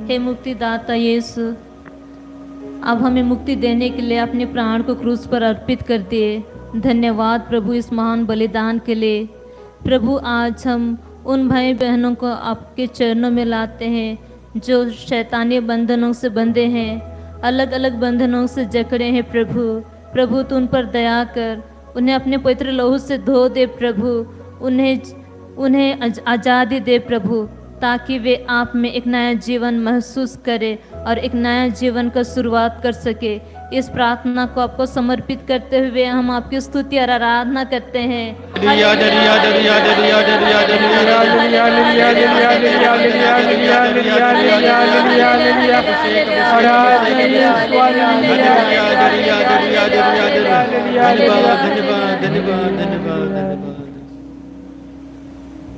Speaker 8: हे मुक्तिदाता यीशु, अब हमें मुक्ति देने के लिए अपने प्राण को क्रूस पर अर्पित कर दिए। धन्यवाद प्रभु इस महान बलिदान के लिए। प्रभु आज हम उन भाई बहनों को आपके चरणों में लाते हैं जो शैतानी बंधनों से बंधे हैं, अलग अलग बंधनों से जकड़े हैं। प्रभु तू उन पर दया कर, उन्हें अपने पवित्र लहू से धो दे प्रभु, उन्हें आज़ादी दे प्रभु, ताकि वे आप में एक नया जीवन महसूस करे और एक नया जीवन का शुरुआत कर सके। इस प्रार्थना को आपको समर्पित करते हुए हम आपकी स्तुति और आराधना करते हैं।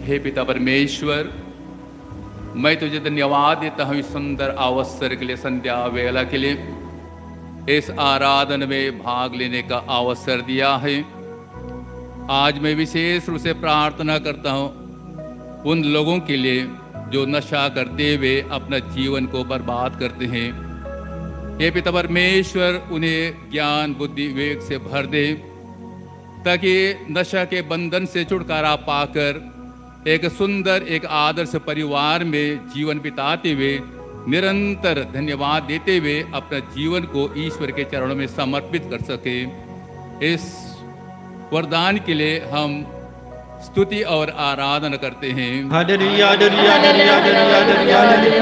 Speaker 9: हे पिता परमेश्वर, मैं तुझे धन्यवाद देता हूँ इस सुंदर अवसर के लिए, संध्या वेला के लिए, इस आराधना में भाग लेने का अवसर दिया है। आज मैं विशेष रूप से प्रार्थना करता हूँ उन लोगों के लिए जो नशा करते हुए अपना जीवन को बर्बाद करते हैं। हे पिता परमेश्वर, उन्हें ज्ञान बुद्धि विवेक से भर दे, ताकि नशा के बंधन से छुटकारा पाकर एक सुंदर, एक आदर्श परिवार में जीवन बिताते हुए, निरंतर धन्यवाद देते हुए अपना जीवन को ईश्वर के चरणों में समर्पित कर सके। इस वरदान के लिए हम स्तुति और आराधना करते हैं।
Speaker 2: Hallelujah hallelujah hallelujah hallelujah hallelujah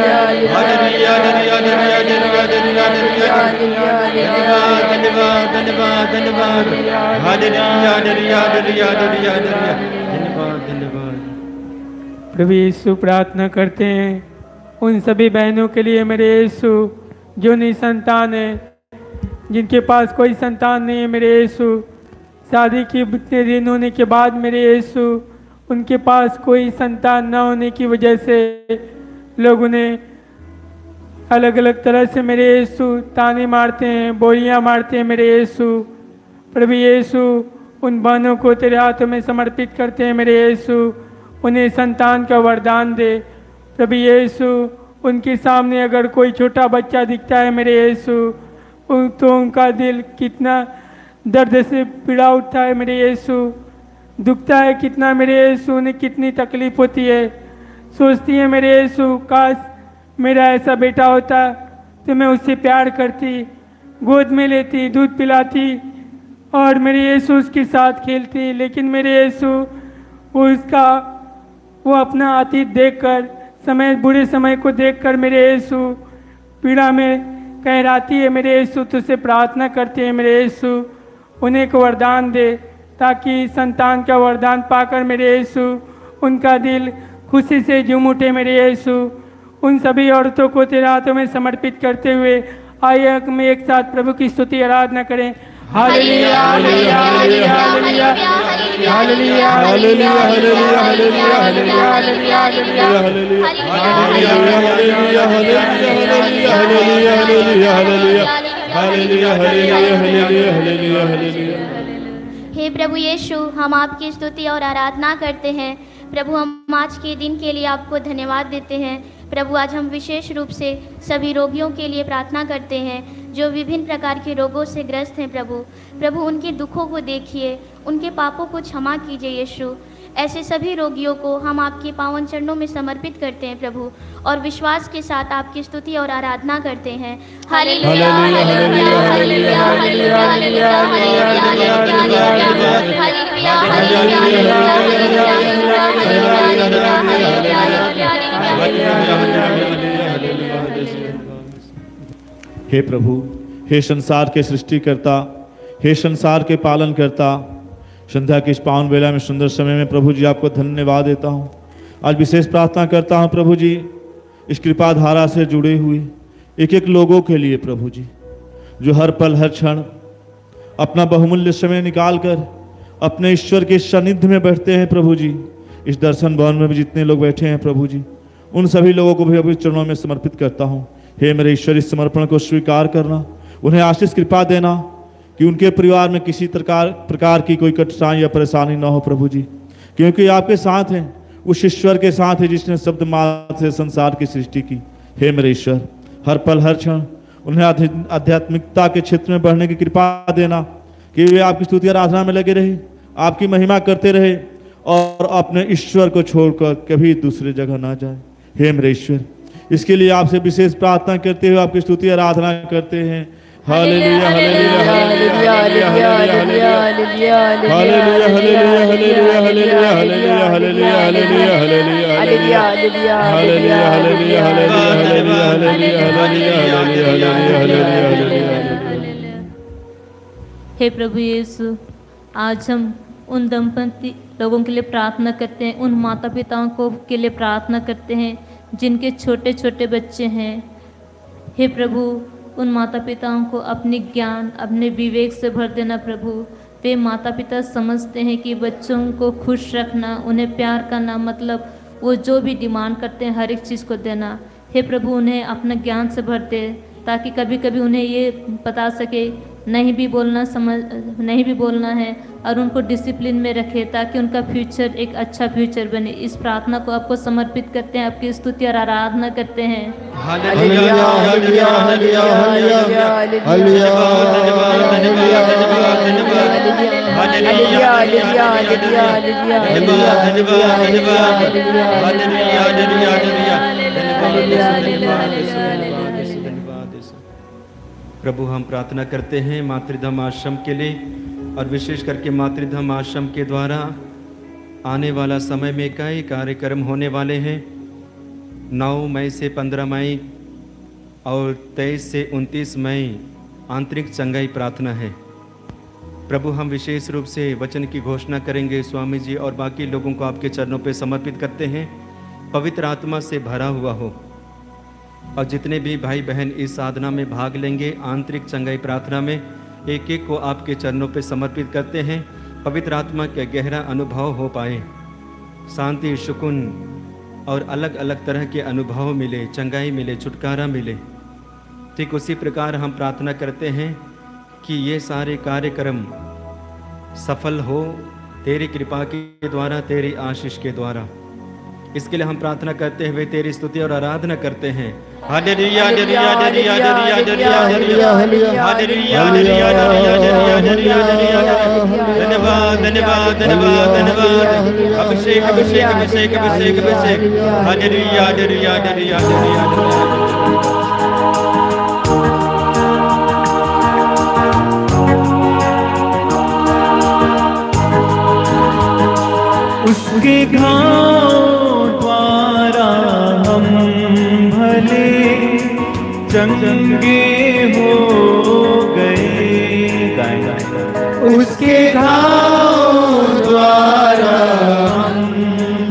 Speaker 2: धन्यवाद धन्यवाद धन्यवाद हालेलुया हालेलुया हालेलुया धन्यवाद धन्यवाद।
Speaker 1: प्रभु यीशु प्रार्थना करते हैं उन सभी बहनों के लिए मेरे यीशु जो निसंतान है, जिनके पास कोई संतान नहीं है मेरे यीशु, शादी के दिन होने के बाद मेरे यीशु उनके पास कोई संतान न होने की वजह से लोग उन्हें अलग अलग तरह से मेरे यीशु ताने मारते हैं, बोलियां मारते हैं मेरे यीशु। प्रभु यीशु उन बहनों को तेरे हाथों में समर्पित करते हैं मेरे यीशु, उन्हें संतान का वरदान दे। प्रभु यीशु उनके सामने अगर कोई छोटा बच्चा दिखता है मेरे यीशु, तो उनका दिल कितना दर्द से पीड़ा उठता है मेरे यीशु। दुखता है कितना मेरे यीशु, उन्हें कितनी तकलीफ होती है। सोचती है मेरे यीशु, काश मेरा ऐसा बेटा होता तो मैं उससे प्यार करती, गोद में लेती, दूध पिलाती और मेरे यीशु उसके साथ खेलती। लेकिन मेरे यीशु वो अपना अतीत देखकर, बुरे समय को देखकर मेरे यीशु पीड़ा में कहराती है। मेरे यीशु तुझसे प्रार्थना करती है, मेरे यीशु उन्हें एक वरदान दे, ताकि संतान का वरदान पाकर मेरे यीशु उनका दिल खुशी से झूम उठे। मेरे यीशु उन सभी औरतों को तेरे हाथों में समर्पित करते हुए आइए हम एक साथ प्रभु की स्तुति आराधना करें। Hallelujah hallelujah hallelujah hallelujah hallelujah hallelujah hallelujah hallelujah hallelujah.
Speaker 3: हे प्रभु यीशु, हम आपकी स्तुति और आराधना करते हैं। प्रभु, हम आज के दिन के लिए आपको धन्यवाद देते हैं। प्रभु, आज हम विशेष रूप से सभी रोगियों के लिए प्रार्थना करते हैं जो विभिन्न प्रकार के रोगों से ग्रस्त हैं। प्रभु उनके दुखों को देखिए, उनके पापों को क्षमा कीजिए यीशु। ऐसे सभी रोगियों को हम आपके पावन चरणों में समर्पित करते हैं प्रभु, और विश्वास के साथ आपकी स्तुति और आराधना करते हैं। Hallelujah hallelujah hallelujah hallelujah hallelujah
Speaker 10: हे प्रभु, हे संसार के सृष्टिकर्ता, हे संसार के पालन करता, संध्या की इस पावन बेला में सुंदर समय में प्रभु जी आपको धन्यवाद देता हूँ। आज विशेष प्रार्थना करता हूँ प्रभु जी, इस कृपा धारा से जुड़े हुए एक एक लोगों के लिए प्रभु जी, जो हर पल हर क्षण अपना बहुमूल्य समय निकाल कर अपने ईश्वर के सानिध्य में बैठते हैं प्रभु जी। इस दर्शन भवन में भी जितने लोग बैठे हैं प्रभु जी, उन सभी लोगों को भी अभी चरणों में समर्पित करता हूँ। हे मेरे ईश्वर, इस समर्पण को स्वीकार करना, उन्हें आशीष कृपा देना कि उनके परिवार में किसी प्रकार की कोई कठिनाई या परेशानी ना हो प्रभु जी, क्योंकि आपके साथ हैं, उस ईश्वर के साथ है जिसने शब्द मात्र से संसार की सृष्टि की। हे मेरे ईश्वर, हर पल हर क्षण उन्हें आध्यात्मिकता के क्षेत्र में बढ़ने की कृपा देना, कि वे आपकी स्तुति आराधना में लगे रहे, आपकी महिमा करते रहे और अपने ईश्वर को छोड़कर कभी दूसरी जगह ना जाए। हे मेरे ईश्वर, इसके लिए आपसे विशेष प्रार्थना करते हुए आपकी स्तुति आराधना करते हैं। Hallelujah hallelujah hallelujah hallelujah hallelujah hallelujah hallelujah hallelujah hallelujah hallelujah hallelujah hallelujah hallelujah hallelujah hallelujah.
Speaker 8: हे प्रभु यीशु, आज हम उन दंपति लोगों के लिए प्रार्थना करते हैं, उन माता पिताओं को के लिए प्रार्थना करते हैं जिनके छोटे छोटे बच्चे हैं। हे प्रभु, उन माता पिताओं को अपने ज्ञान, अपने विवेक से भर देना प्रभु। वे माता पिता समझते हैं कि बच्चों को खुश रखना, उन्हें प्यार करना, मतलब वो जो भी डिमांड करते हैं हर एक चीज़ को देना। हे प्रभु, उन्हें अपना ज्ञान से भर दे, ताकि कभी कभी उन्हें ये बता सके नहीं भी बोलना है, और उनको डिसिप्लिन में रखे, ताकि उनका फ्यूचर एक अच्छा फ्यूचर बने। इस प्रार्थना को आपको समर्पित करते हैं, आपकी स्तुति और आराधना करते हैं।
Speaker 2: प्रभु, हम प्रार्थना करते हैं मातृधाम आश्रम के लिए, और विशेष करके मातृधाम आश्रम के द्वारा आने वाला समय में कई कार्यक्रम होने वाले हैं। 9 मई से 15 मई और 23 से 29 मई आंतरिक चंगाई प्रार्थना है। प्रभु, हम विशेष रूप से वचन की घोषणा करेंगे। स्वामी जी और बाकी लोगों को आपके चरणों पे समर्पित करते हैं। पवित्र आत्मा से भरा हुआ हो, और जितने भी भाई बहन इस साधना में भाग लेंगे आंतरिक चंगाई प्रार्थना में, एक एक को आपके चरणों पे समर्पित करते हैं। पवित्र आत्मा का गहरा अनुभव हो पाए, शांति, सुकून और अलग अलग तरह के अनुभव मिले, चंगाई मिले, छुटकारा मिले। ठीक उसी प्रकार हम प्रार्थना करते हैं कि ये सारे कार्यक्रम सफल हो तेरी कृपा के द्वारा, तेरी आशीष के द्वारा। इसके लिए हम प्रार्थना करते हुए तेरी स्तुति और आराधना करते हैं। Hallelujah hallelujah hallelujah hallelujah hallelujah hallelujah hallelujah hallelujah hallelujah. धन्यवाद धन्यवाद धन्यवाद धन्यवाद। अभिषेक अभिषेक अभिषेक अभिषेक अभिषेक। Hallelujah hallelujah hallelujah hallelujah.
Speaker 11: उसके घाव द्वारा हम भले चंगे हो गए। उसके घाव द्वारा हम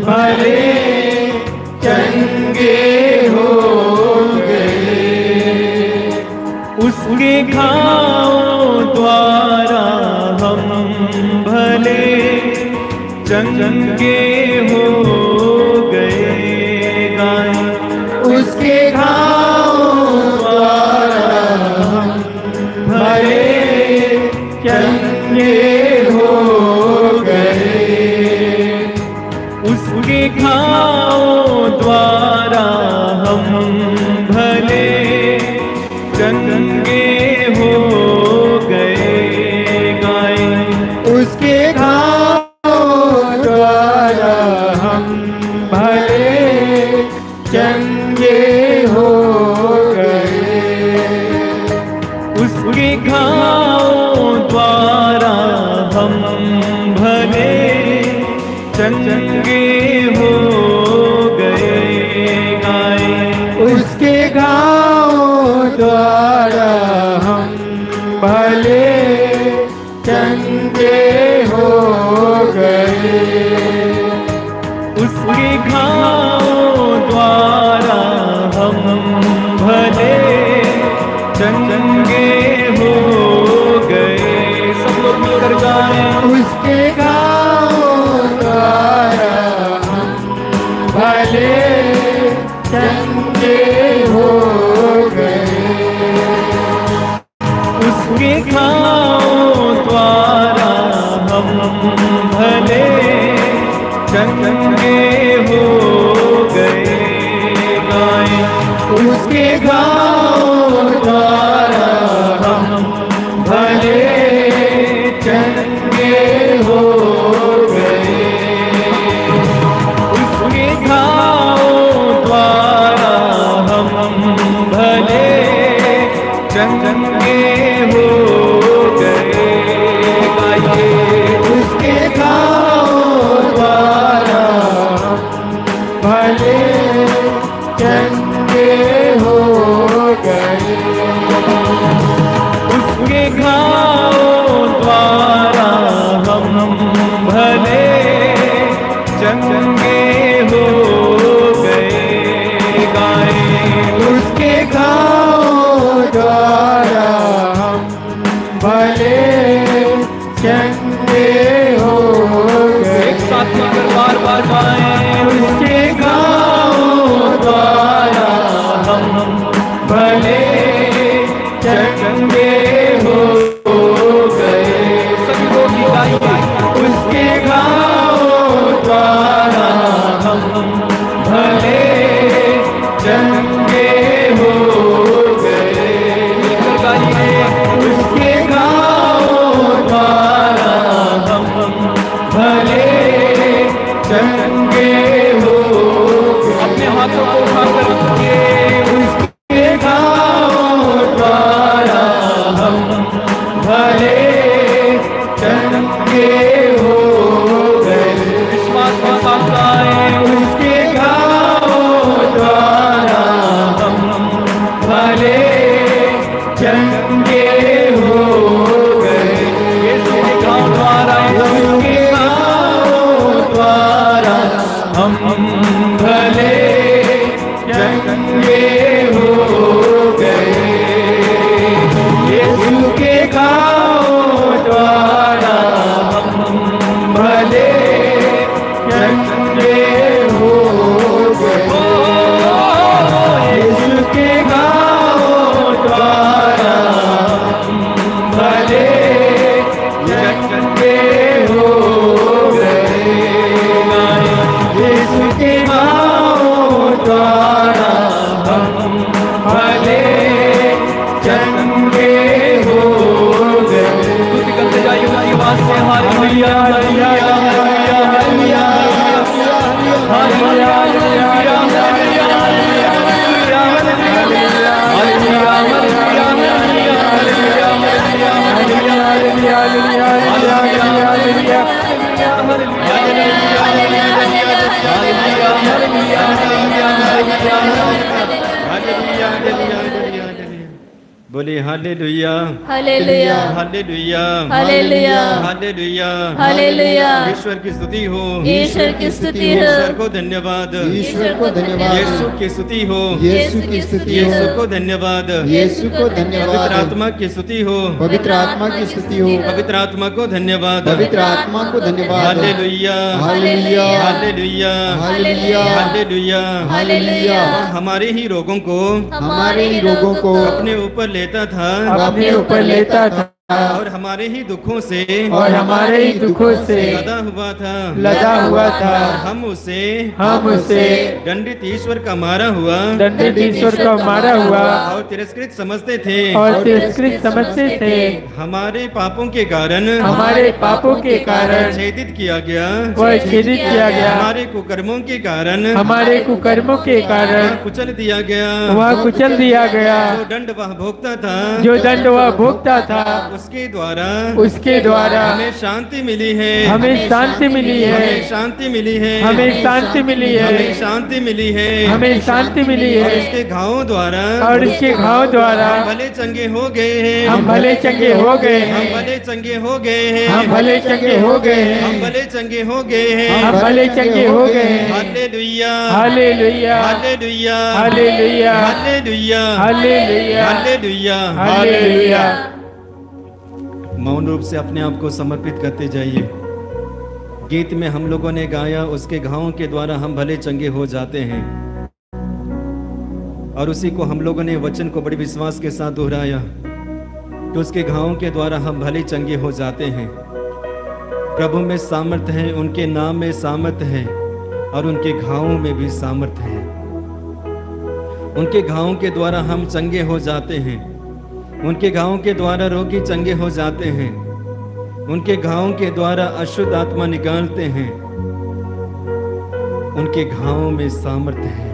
Speaker 11: भले चंगे हो गए। उसके घाव द्वारा हम भले चंगे हो गए। गाएं उसके घाव द्वारा हम भले चंगे हो गए। उसके घाव द्वारा हम भले चंगे हो गए। गाएं उसके घाव द्वारा हम भले चंगे हो गए। उसके घाव द्वारा हम भले चंगे हो गए। गाएं उसके घाव द्वारा हम भले चंगे हो गए। उसके घाव द्वारा हम भले चंगे हो गए। सब लोग मिलकर गाएं उसके घाव द्वारा हम भले चंगे हो गए। उसके घाव द्वारा हम भले चंगे हो गए। गाएं उसके घाव द्वारा हम भले चंगे हो गए। उसके घाव द्वारा हम भले चंगे हो गए। गाइए उसके घाव द्वारा भले चंगे हो गए। उसके घाव द्वारा हम भले चंगे हो गए। गाएं उसके घाव द्वारा हम भले चंगे हो गए। एक साथ मिलकर बार बार गाएं उसके घाव द्वारा हम भले चंगे हो गए। सभी लोग गाइए उसके घाव द्वारा हम भले चंगे हो गए। गाइए उसके घाव द्वारा हम भले चंगे हो गए। अपने हाथों को उठाकर रखिए उसके घाव द्वारा हम भले चंगे हो गए। विश्वास के साथ गाएं उसके घाव द्वारा हम भले चंगे हो गए। यीशु के घाव द्वारा उसके घाव द्वारा हम भले चंगे हो गए। यीशु के घाव द्वारा हम भले चंगे हो गए। यीशु के घाव द्वारा हम भले चंगे हो गए। यीशु के घाव
Speaker 2: हालेलुया हालेलुया हालेलुया हालेलुया। बोले hallelujah
Speaker 8: hallelujah
Speaker 2: hallelujah
Speaker 8: hallelujah
Speaker 2: hallelujah
Speaker 8: hallelujah.
Speaker 2: ईश्वर की स्तुति हो,
Speaker 8: ईश्वर की स्तुति हो,
Speaker 2: ईश्वर को धन्यवाद,
Speaker 4: ईश्वर को धन्यवाद,
Speaker 2: यीशु की स्तुति हो,
Speaker 4: यीशु की स्तुति हो,
Speaker 2: यीशु को धन्यवाद,
Speaker 4: यीशु को
Speaker 2: पवित्र
Speaker 4: धन्यवाद,
Speaker 2: आत्मा की स्तुति हो,
Speaker 4: पवित्र आत्मा की स्तुति हो,
Speaker 2: पवित्र आत्मा को धन्यवाद,
Speaker 4: पवित्र आत्मा को धन्यवाद।
Speaker 2: Hallelujah
Speaker 4: hallelujah
Speaker 2: hallelujah
Speaker 4: hallelujah
Speaker 2: hallelujah.
Speaker 8: Hallelujah.
Speaker 2: और हमारे ही रोगों को
Speaker 4: हमारे ही रोगों को
Speaker 2: अपने ऊपर लेता था
Speaker 1: अपने ऊपर लेता था
Speaker 2: और हमारे ही दुखों से
Speaker 1: और हमारे ही दुखों से
Speaker 2: लदा हुआ था,
Speaker 1: लदा हुआ था।
Speaker 2: और हम उसे दंडित ईश्वर का मारा हुआ,
Speaker 1: दंडित ईश्वर का मारा हुआ
Speaker 2: और तिरस्कृत समझते थे,
Speaker 1: और तिरस्कृत समझते थे।
Speaker 2: हमारे पापों के कारण
Speaker 1: हमारे पापों के कारण
Speaker 2: छेदित किया गया,
Speaker 1: वह छेदित किया गया।
Speaker 2: हमारे कुकर्मों के कारण
Speaker 1: हमारे कुकर्मों के कारण
Speaker 2: कुचल दिया गया,
Speaker 1: वह कुचल दिया गया।
Speaker 2: जो दंड वह भोगता था,
Speaker 1: जो दंड वह भोगता था,
Speaker 2: उसके द्वारा हमें शांति मिली है,
Speaker 1: हमें शांति मिली है,
Speaker 2: हमें शांति मिली है,
Speaker 1: हमें शांति मिली है,
Speaker 2: हमें शांति मिली है,
Speaker 1: हमें शांति मिली है।
Speaker 2: और इसके घावों द्वारा
Speaker 1: और इसके घाव द्वारा
Speaker 2: हम भले चंगे हो गए हैं,
Speaker 1: हम भले चंगे हो गए
Speaker 2: हम
Speaker 1: हैं,
Speaker 2: भले चंगे हो गए हैं,
Speaker 1: हम भले चंगे हो गए हैं,
Speaker 2: हम भले चंगे हो गए हैं,
Speaker 1: हम भले चंगे हो गए हैं।
Speaker 2: Hallelujah
Speaker 1: hallelujah
Speaker 2: hallelujah
Speaker 1: hallelujah
Speaker 2: hallelujah
Speaker 1: hallelujah
Speaker 2: hallelujah
Speaker 1: hallelujah.
Speaker 2: मौन रूप से अपने आप को समर्पित करते जाइए। गीत में हम लोगों ने गाया, उसके घावों के द्वारा हम भले चंगे हो जाते हैं, और उसी को हम लोगों ने वचन को बड़े विश्वास के साथ दोहराया कि उसके घावों के द्वारा हम भले चंगे हो जाते हैं। प्रभु में सामर्थ है, उनके नाम में सामर्थ है, और उनके घावों में भी सामर्थ है। उनके घावों के द्वारा हम चंगे हो जाते हैं, उनके घावों के द्वारा रोगी चंगे हो जाते हैं, उनके घावों के द्वारा अशुद्ध आत्मा निकालते हैं। उनके घावों में सामर्थ्य है।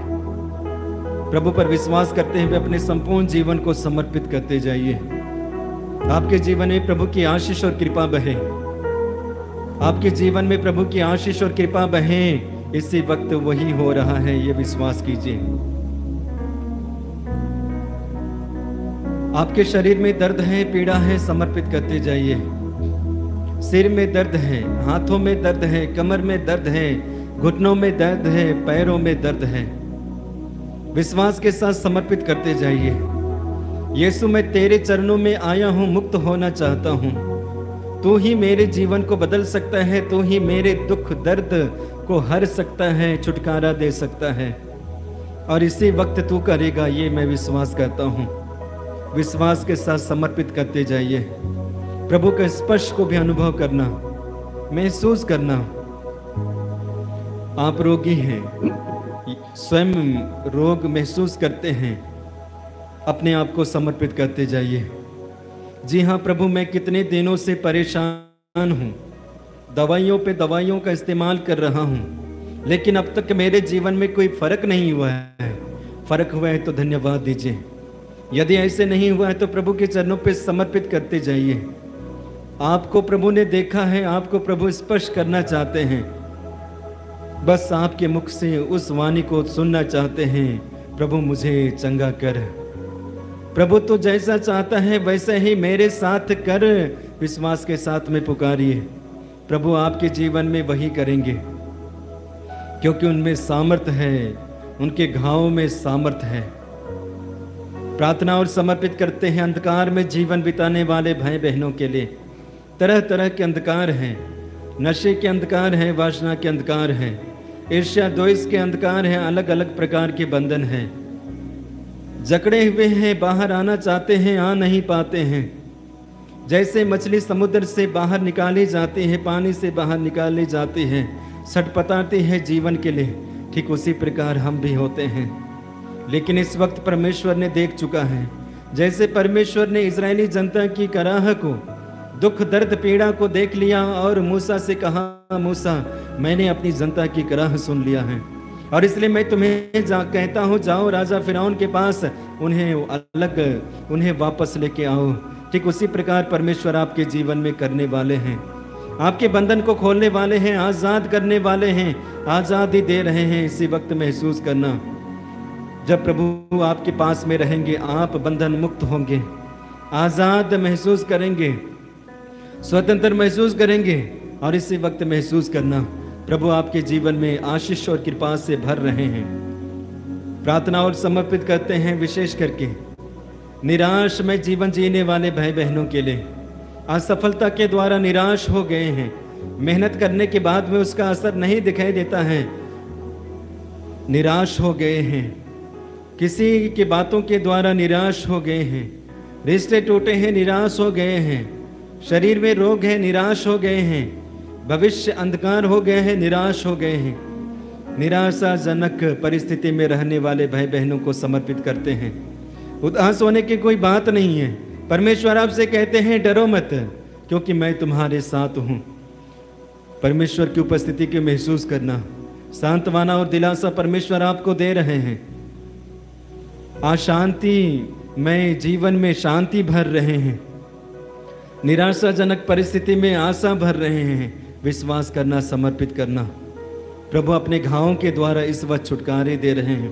Speaker 2: प्रभु पर विश्वास करते हुए अपने संपूर्ण जीवन को समर्पित करते जाइए। आपके जीवन में प्रभु की आशीष और कृपा बहे, आपके जीवन में प्रभु की आशीष और कृपा बहे। इसी वक्त वही हो रहा है, ये विश्वास कीजिए। आपके शरीर में दर्द है, पीड़ा है, समर्पित करते जाइए। सिर में दर्द है, हाथों में दर्द है, कमर में दर्द है, घुटनों में दर्द है, पैरों में दर्द है। विश्वास के साथ समर्पित करते जाइए। यीशु, मैं तेरे चरणों में आया हूं, मुक्त होना चाहता हूं। तू ही मेरे जीवन को बदल सकता है, तू ही मेरे दुख दर्द को हर सकता है, छुटकारा दे सकता है, और इसी वक्त तू करेगा, ये मैं विश्वास करता हूं। विश्वास के साथ समर्पित करते जाइए। प्रभु के स्पर्श को भी अनुभव करना, महसूस करना। आप रोगी हैं, स्वयं रोग महसूस करते हैं, अपने आप को समर्पित करते जाइए। जी हाँ प्रभु, मैं कितने दिनों से परेशान हूँ, दवाइयों पे दवाइयों का इस्तेमाल कर रहा हूँ, लेकिन अब तक मेरे जीवन में कोई फर्क नहीं हुआ है। फर्क हुआ है तो धन्यवाद दीजिए। यदि ऐसे नहीं हुआ है तो प्रभु के चरणों पे समर्पित करते जाइए। आपको प्रभु ने देखा है, आपको प्रभु स्पर्श करना चाहते हैं, बस आपके मुख से उस वाणी को सुनना चाहते हैं, प्रभु मुझे चंगा कर। प्रभु तो जैसा चाहता है वैसे ही मेरे साथ कर। विश्वास के साथ में पुकारिए, प्रभु आपके जीवन में वही करेंगे, क्योंकि उनमें सामर्थ है, उनके घावों में सामर्थ है। प्रार्थना और समर्पित करते हैं। अंधकार में जीवन बिताने वाले भाई बहनों के लिए तरह तरह के अंधकार हैं। नशे के अंधकार हैं, वासना के अंधकार हैं, ईर्ष्या द्वेष के अंधकार हैं, अलग अलग प्रकार के बंधन हैं। जकड़े हुए हैं, बाहर आना चाहते हैं, आ नहीं पाते हैं। जैसे मछली समुद्र से बाहर निकाली जाती है, पानी से बाहर निकाली जाती है, छटपटाती है जीवन के लिए, ठीक उसी प्रकार हम भी होते हैं। लेकिन इस वक्त परमेश्वर ने देख चुका है, जैसे परमेश्वर ने इजरायली जनता की कराह को, दुख दर्द पीड़ा को देख लिया और मूसा से कहा, मूसा मैंने अपनी जनता की कराह सुन लिया है, और इसलिए मैं तुम्हें कहता हूँ, जाओ राजा फिरौन के पास, उन्हें वापस लेके आओ। ठीक उसी प्रकार परमेश्वर आपके जीवन में करने वाले हैं। आपके बंधन को खोलने वाले हैं, आज़ाद करने वाले हैं, आज़ादी दे रहे हैं। इसी वक्त महसूस करना, जब प्रभु आपके पास में रहेंगे आप बंधन मुक्त होंगे, आज़ाद महसूस करेंगे, स्वतंत्र महसूस करेंगे। और इसी वक्त महसूस करना प्रभु आपके जीवन में आशीष और कृपा से भर रहे हैं। प्रार्थना और समर्पित करते हैं विशेष करके निराश में जीवन जीने वाले भाई बहनों के लिए, असफलता के द्वारा निराश हो गए हैं, मेहनत करने के बाद में उसका असर नहीं दिखाई देता है, निराश हो गए हैं, किसी की बातों के द्वारा निराश हो गए हैं, रिश्ते टूटे हैं, निराश हो गए हैं, शरीर में रोग है, निराश हो गए हैं, भविष्य अंधकार हो गए हैं, निराश हो गए हैं। निराशाजनक परिस्थिति में रहने वाले भाई बहनों को समर्पित करते हैं। उदास होने की कोई बात नहीं है। परमेश्वर आपसे कहते हैं डरो मत, क्योंकि मैं तुम्हारे साथ हूँ। परमेश्वर की उपस्थिति को महसूस करना, सांत्वना और दिलासा परमेश्वर आपको दे रहे हैं। अशांति में जीवन में शांति भर रहे हैं, निराशाजनक परिस्थिति में आशा भर रहे हैं। विश्वास करना, समर्पित करना। प्रभु अपने घावों के द्वारा इस वक्त छुटकारे दे रहे हैं।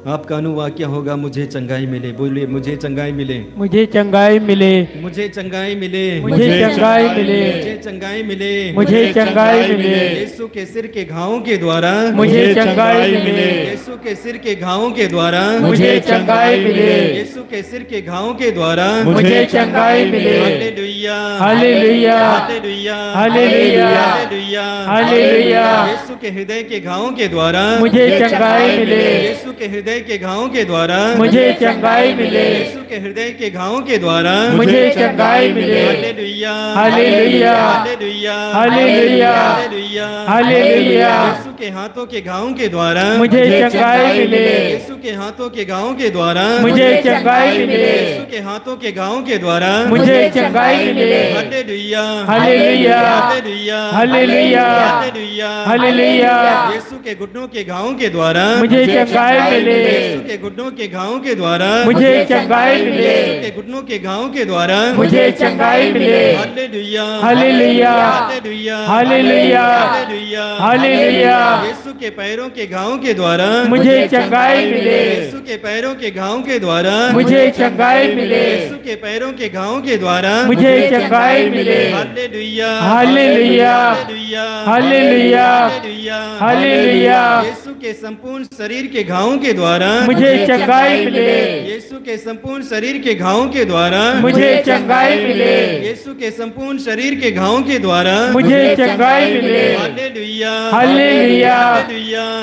Speaker 2: आपका अनुवाक्य होगा मुझे चंगाई मिले। बोलिए मुझे चंगाई मिले,
Speaker 1: मुझे चंगाई मिले,
Speaker 2: मुझे चंगाई मिले,
Speaker 1: मुझे चंगाई मिले,
Speaker 2: मुझे चंगाई मिले,
Speaker 1: मुझे चंगाई मिले।
Speaker 2: यीशु के सिर के घावों के द्वारा
Speaker 1: मुझे चंगाई मिले,
Speaker 2: यीशु के सिर के घावों के द्वारा
Speaker 1: मुझे चंगाई मिले,
Speaker 2: यीशु के सिर के घावों के द्वारा
Speaker 1: मुझे चंगाई मिले।
Speaker 2: Hallelujah,
Speaker 1: hallelujah,
Speaker 2: hallelujah,
Speaker 1: hallelujah,
Speaker 2: hallelujah,
Speaker 1: hallelujah.
Speaker 2: Yeshu के हृदय के घावों के द्वारा
Speaker 1: मुझे चंगाई मिले,
Speaker 2: यीशु के हृदय के घावों के द्वारा
Speaker 1: मुझे चंगाई मिले,
Speaker 2: यीशु के हृदय के घावों के द्वारा
Speaker 1: मुझे चंगाई मिले।
Speaker 2: Hallelujah,
Speaker 1: hallelujah,
Speaker 2: hallelujah,
Speaker 1: hallelujah,
Speaker 2: hallelujah,
Speaker 1: hallelujah.
Speaker 2: Yeshu के हाथों के घावों के द्वारा
Speaker 1: मुझे चंगाई मिले,
Speaker 2: यीशु के हाथों के घावों के द्वारा
Speaker 1: मुझे चंगाई मिले,
Speaker 2: यीशु के हाथों के घावों के द्वारा
Speaker 1: मुझे चंगाई मिले।
Speaker 2: Hallelujah,
Speaker 1: hallelujah,
Speaker 2: hallelujah,
Speaker 1: hallelujah,
Speaker 2: hallelujah,
Speaker 1: hallelujah.
Speaker 2: Yeshu के घुटनों के घावों के द्वारा
Speaker 1: मुझे चंगाई मिले,
Speaker 2: यीशु के घुटनों के घावों के द्वारा
Speaker 1: मुझे चंगाई मिले,
Speaker 2: यीशु के घुटनों के घावों के द्वारा
Speaker 1: मुझे चंगाई मिले।
Speaker 2: Hallelujah,
Speaker 1: hallelujah,
Speaker 2: hallelujah,
Speaker 1: hallelujah,
Speaker 2: hallelujah,
Speaker 1: hallelujah.
Speaker 2: Yeshu के पैरों के घावों के द्वारा
Speaker 1: मुझे चंगाई मिले,
Speaker 2: यीशु के पैरों के घावों के द्वारा
Speaker 1: मुझे चंगाई मिले,
Speaker 2: यीशु के पैरों के घावों के द्वारा
Speaker 1: मुझे चंगाई मिले।
Speaker 2: Hallelujah,
Speaker 1: hallelujah,
Speaker 2: hallelujah,
Speaker 1: hallelujah,
Speaker 2: hallelujah,
Speaker 1: hallelujah.
Speaker 2: Yeshu के संपूर्ण शरीर के घावों के द्वारा
Speaker 1: मुझे चंगाई मिले,
Speaker 2: यीशु के संपूर्ण शरीर के घावों के द्वारा
Speaker 1: मुझे चंगाई मिले,
Speaker 2: यीशु के संपूर्ण शरीर के घावों के द्वारा
Speaker 1: मुझे चंगाई मिले।
Speaker 2: Hallelujah,
Speaker 1: hallelujah,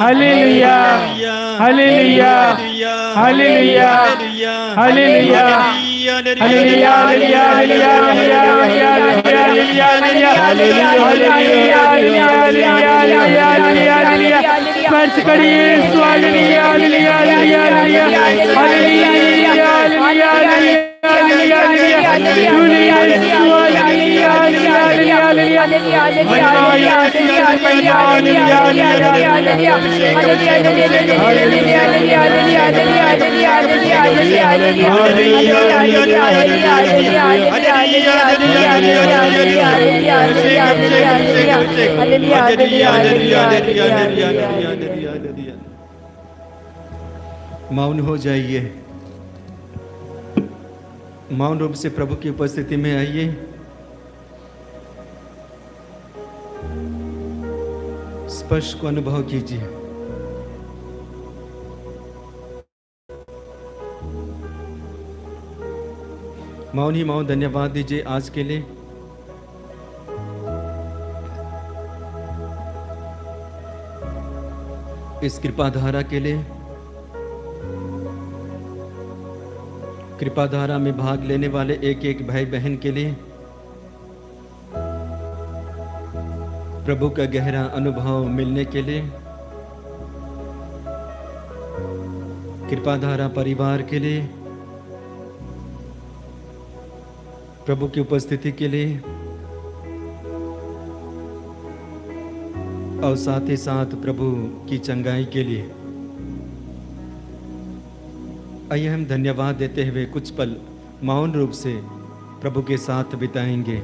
Speaker 1: hallelujah, hallelujah, hallelujah, hallelujah, स्पर्श करिए, हालेलुया, हालेलुया, हालेलुया,
Speaker 2: मौन हो जाइए, मौन रूप से प्रभु की उपस्थिति में आइए। स्पर्श को अनुभव कीजिए। मौन ही मौन धन्यवाद दीजिए आज के लिए। इस कृपाधारा के लिए, कृपाधारा में भाग लेने वाले एक एक भाई बहन के लिए, प्रभु का गहरा अनुभव मिलने के लिए, कृपाधारा परिवार के लिए, प्रभु की उपस्थिति के लिए और साथ ही साथ प्रभु की चंगाई के लिए। आइए हम धन्यवाद देते हुए कुछ पल मौन रूप से प्रभु के साथ बिताएंगे।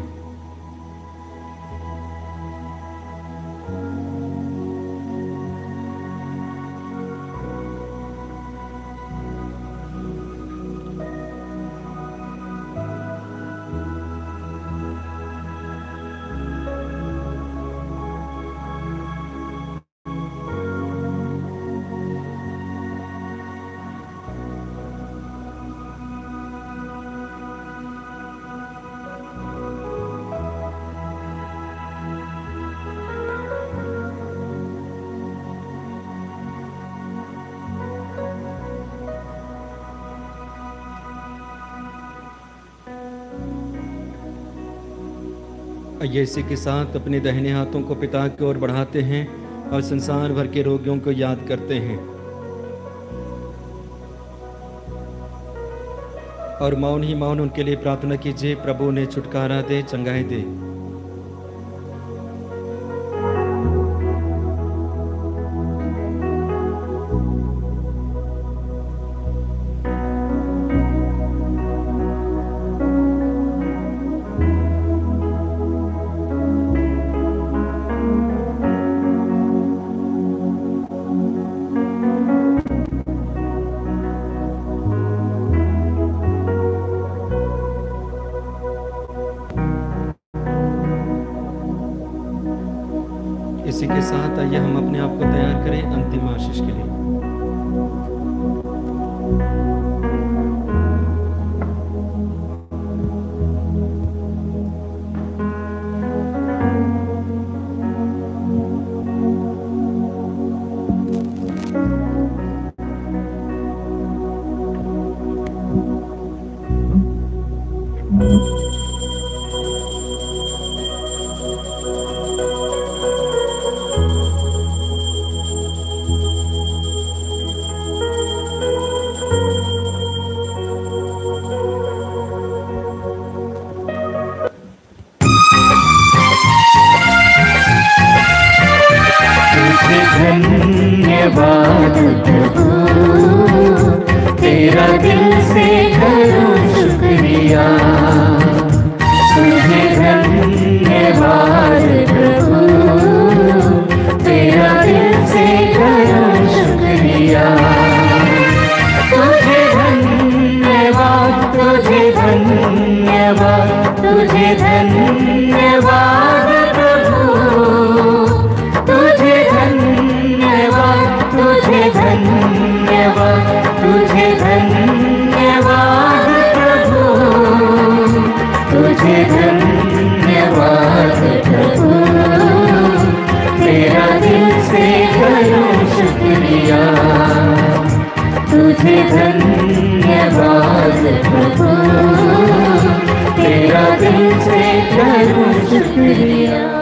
Speaker 2: आइए इसी के साथ अपने दाहिने हाथों को पिता की ओर बढ़ाते हैं और संसार भर के रोगियों को याद करते हैं और मौन ही मौन उनके लिए प्रार्थना कीजिए। प्रभु ने छुटकारा दे, चंगाई दे। इसी के साथ आइए हम अपने आप को तैयार करें अंतिम आशीष के लिए।
Speaker 11: धन्यवाद प्रभु, तेरा दिल से करूं शुक्रिया। तुझे धन्यवाद प्रभु, तेरा दिल से करूं शुक्रिया। तुझे धन्यवाद, तुझे धन्यवाद, तुझे धन्यवाद प्रभु, तुझे धन्यवाद, तुझे धन्यवाद, तुझे धन्यवाद प्रभु, तुझे धन्यवाद प्रभु, तेरा दिल से करूं शुक्रिया। तुझे धन्यवाद प्रभु, तेरा दिल से करूं शुक्रिया।